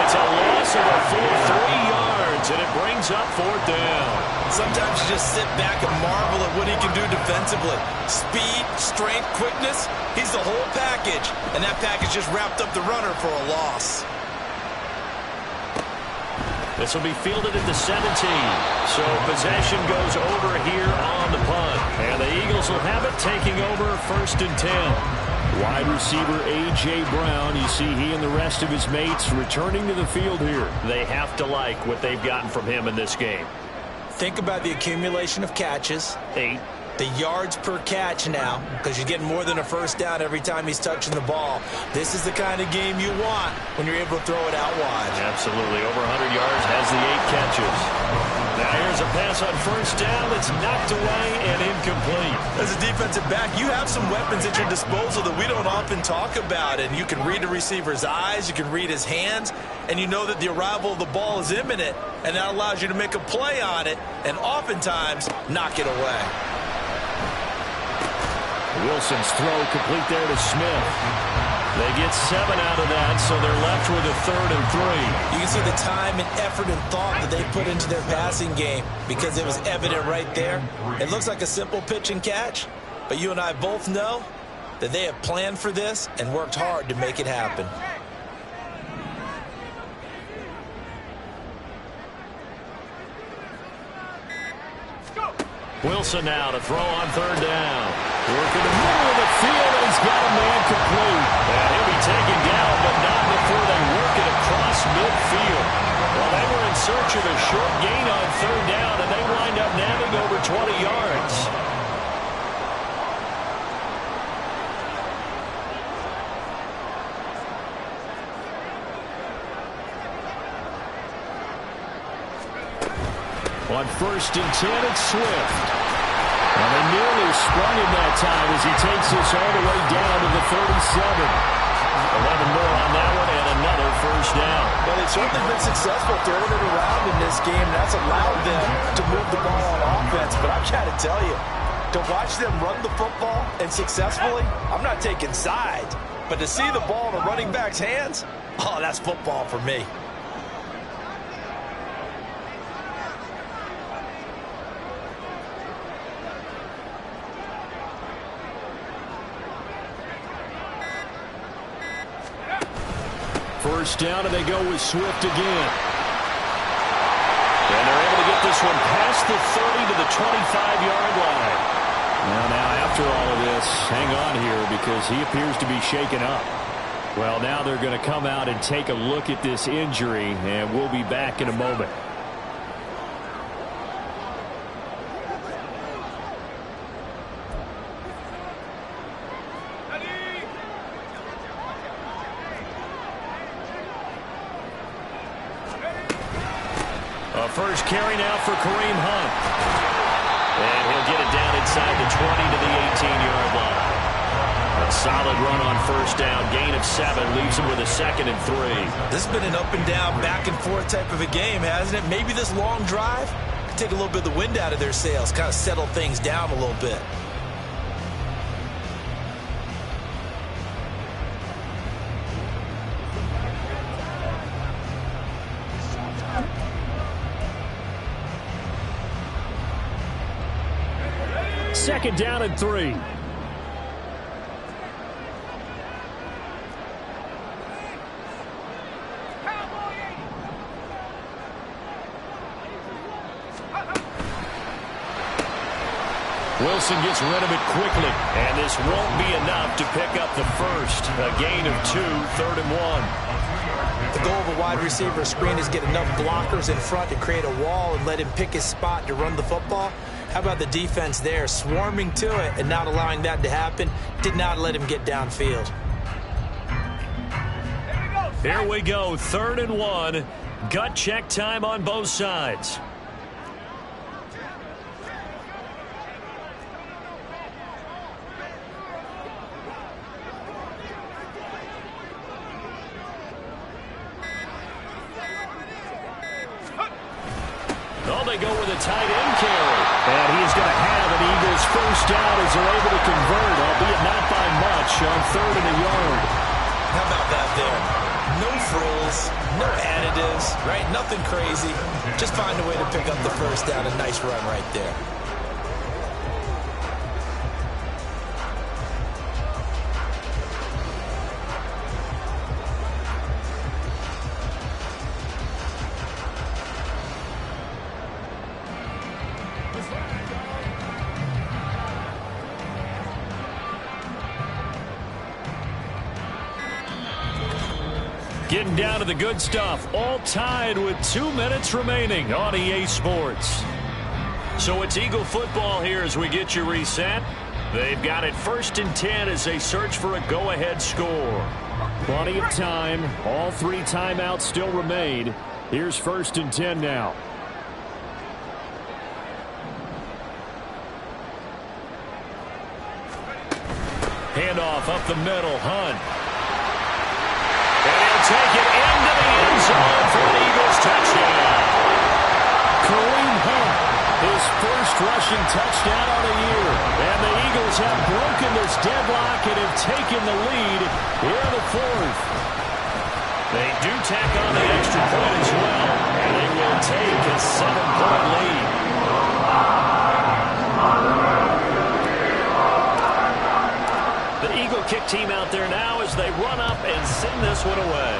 It's a loss of a full 3 yards, and it brings up 4th down. Sometimes you just sit back and marvel at what he can do defensively. Speed, strength, quickness, he's the whole package. And that package just wrapped up the runner for a loss. This will be fielded at the 17. So possession goes over here on the punt. And the Eagles will have it, taking over 1st and 10. Wide receiver A.J. Brown, you see he and the rest of his mates returning to the field here. They have to like what they've gotten from him in this game. Think about the accumulation of catches. 8. The yards per catch now, because you're getting more than a first down every time he's touching the ball. This is the kind of game you want when you're able to throw it out wide. Absolutely. Over 100 yards, has the 8 catches. Now here's a pass on 1st down that's knocked away and incomplete. As a defensive back, you have some weapons at your disposal that we don't often talk about. And you can read the receiver's eyes, you can read his hands, and you know that the arrival of the ball is imminent, and that allows you to make a play on it and oftentimes knock it away. Wilson's throw complete there to Smith. They get 7 out of that, so they're left with a 3rd and 3. You can see the time and effort and thought that they put into their passing game because it was evident right there. It looks like a simple pitch and catch, but you and I both know that they have planned for this and worked hard to make it happen. Wilson now to throw on 3rd down. Working the middle of the field, and he's got a man complete. And he'll be taken down, but not before they work it across midfield. Well, they were in search of a short gain on 3rd down, and they wind up nabbing over 20 yards. On 1st and 10, it's Swift. And they nearly sprung him that time as he takes this all the way down to the 37. 11 more on that one and another 1st down. Well, they've certainly been successful throwing it around in this game. That's allowed them to move the ball on offense. But I've got to tell you, To watch them run the football and successfully, I'm not taking sides, but to see the ball in a running back's hands, oh, that's football for me. First down, and they go with Swift again. And they're able to get this one past the 30 to the 25-yard line. Now, after all of this, hang on here because he appears to be shaken up. Well, now they're going to come out and take a look at this injury, and we'll be back in a moment. First carry now for Kareem Hunt. And he'll get it down inside the 20 to the 18-yard line. A solid run on first down. Gain of 7 leaves him with a 2nd and 3. This has been an up and down, back and forth type of a game, hasn't it? Maybe this long drive could take a little bit of the wind out of their sails, kind of settle things down a little bit. Second down and 3. Wilson gets rid of it quickly, and this won't be enough to pick up the first. A gain of 2, 3rd and 1. The goal of a wide receiver screen is get enough blockers in front to create a wall and let him pick his spot to run the football. How about the defense there, swarming to it and not allowing that to happen? Did not let him get downfield. Here we go, 3rd and 1. Gut check time on both sides. They go with a tight end carry. And he's going to have an Eagles first down as they're able to convert, albeit not by much, on 3rd and a yard. How about that there? No frills, no additives, right? Nothing crazy. Just find a way to pick up the first down. A nice run right there. Getting down to the good stuff, all tied with 2 minutes remaining on EA Sports. So it's Eagle football here as we get you reset. They've got it 1st and 10 as they search for a go-ahead score. Plenty of time. All 3 timeouts still remain. Here's 1st and 10 now. Handoff up the middle, Hunt. Take it into the end zone for an Eagles touchdown. Kareem Hunt, his first rushing touchdown of the year. And the Eagles have broken this deadlock and have taken the lead here in the 4th. They do tack on the extra point as well, and they will take a 7-point lead. The Eagle kick team out there now as they run up and send this one away.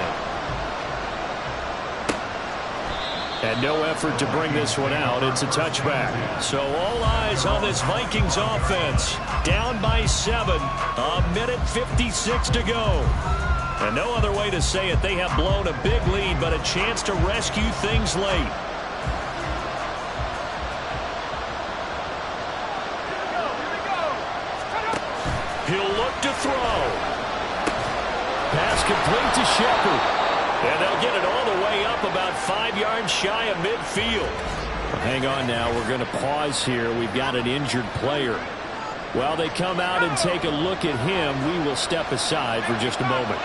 And no effort to bring this one out. It's a touchback. So all eyes on this Vikings offense. Down by 7. 1:56 to go. And no other way to say it. They have blown a big lead, but a chance to rescue things late. He'll look to throw. Pass complete to Shepard. And they'll get it all the way up about 5 yards shy of midfield. Hang on now. We're going to pause here. We've got an injured player. While they come out and take a look at him, we will step aside for just a moment.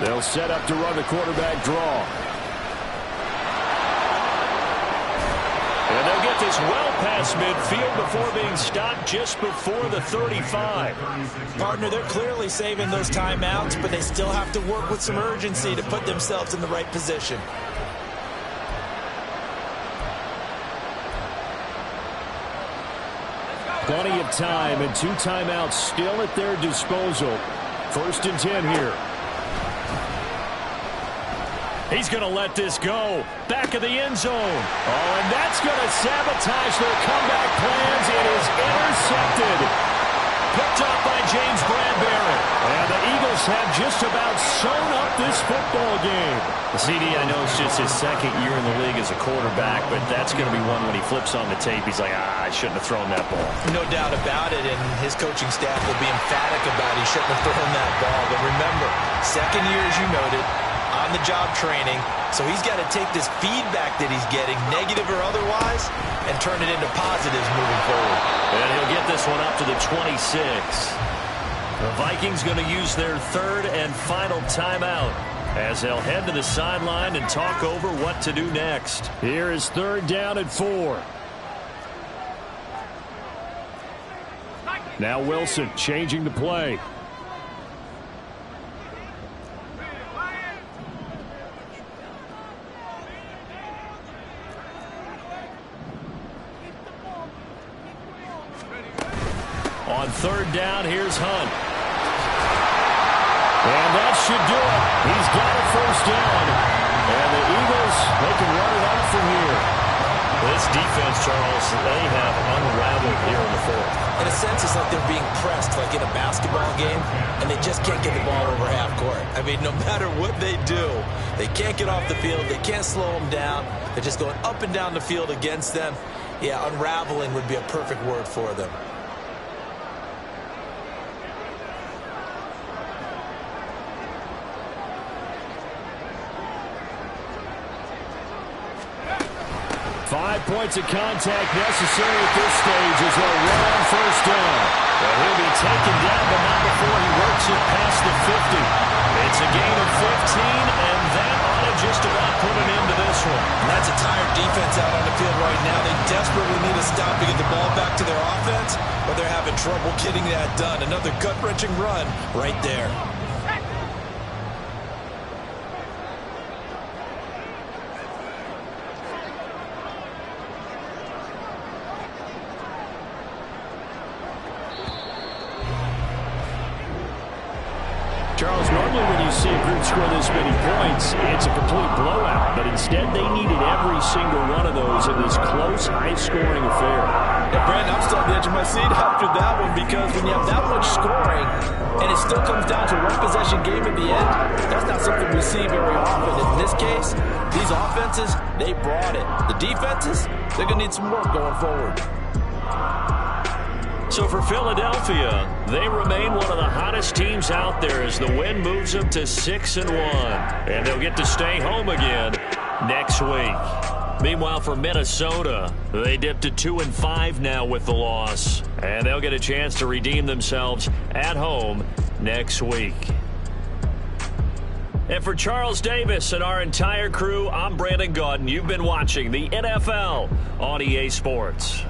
They'll set up to run the quarterback draw. get this well past midfield before being stopped just before the 35. Partner, they're clearly saving those timeouts, but they still have to work with some urgency to put themselves in the right position. Plenty of time and 2 timeouts still at their disposal. 1st and 10 here. He's going to let this go. Back of the end zone. Oh, and that's going to sabotage their comeback plans. It is intercepted. Picked up by James Bradbury. And the Eagles have just about sewn up this football game. The CD, I know it's just his 2nd year in the league as a quarterback, but that's going to be one when he flips on the tape. He's like, I shouldn't have thrown that ball. No doubt about it, and his coaching staff will be emphatic about he shouldn't have thrown that ball. But remember, 2nd year, as you noted, on-the-job training, so he's got to take this feedback that he's getting, negative or otherwise, and turn it into positives moving forward. And he'll get this one up to the 26. The Vikings going to use their 3rd and final timeout as they'll head to the sideline and talk over what to do next. Here is 3rd down and 4. Now Wilson changing the play. On 3rd down, here's Hunt. And that should do it. He's got a 1st down. And the Eagles, they can run it out from here. This defense, Charles, they have unraveled here in the 4th. In a sense, it's like they're being pressed, like in a basketball game, and they just can't get the ball over half court. I mean, no matter what they do, they can't get off the field. They can't slow them down. They're just going up and down the field against them. Yeah, unraveling would be a perfect word for them. Five points of contact necessary at this stage as they'll run on 1st down. Well, he'll be taken down, but not before he works it past the 50. It's a gain of 15, and that ought to just about put an end to this one. And that's a tired defense out on the field right now. They desperately need a stop to get the ball back to their offense, but they're having trouble getting that done. Another gut-wrenching run right there. Charles, normally when you see a group score this many points, it's a complete blowout. But instead, they needed every single one of those in this close, high-scoring affair. Yeah, Brandon, I'm still on the edge of my seat after that one because when you have that much scoring and it still comes down to one possession game at the end, that's not something we see very often. In this case, these offenses, they brought it. The defenses, they're going to need some work going forward. So for Philadelphia, they remain one of the hottest teams out there as the win moves them to 6-1. And they'll get to stay home again next week. Meanwhile, for Minnesota, they dipped to 2-5 now with the loss. And they'll get a chance to redeem themselves at home next week. And for Charles Davis and our entire crew, I'm Brandon Gaudin. You've been watching the NFL on EA Sports.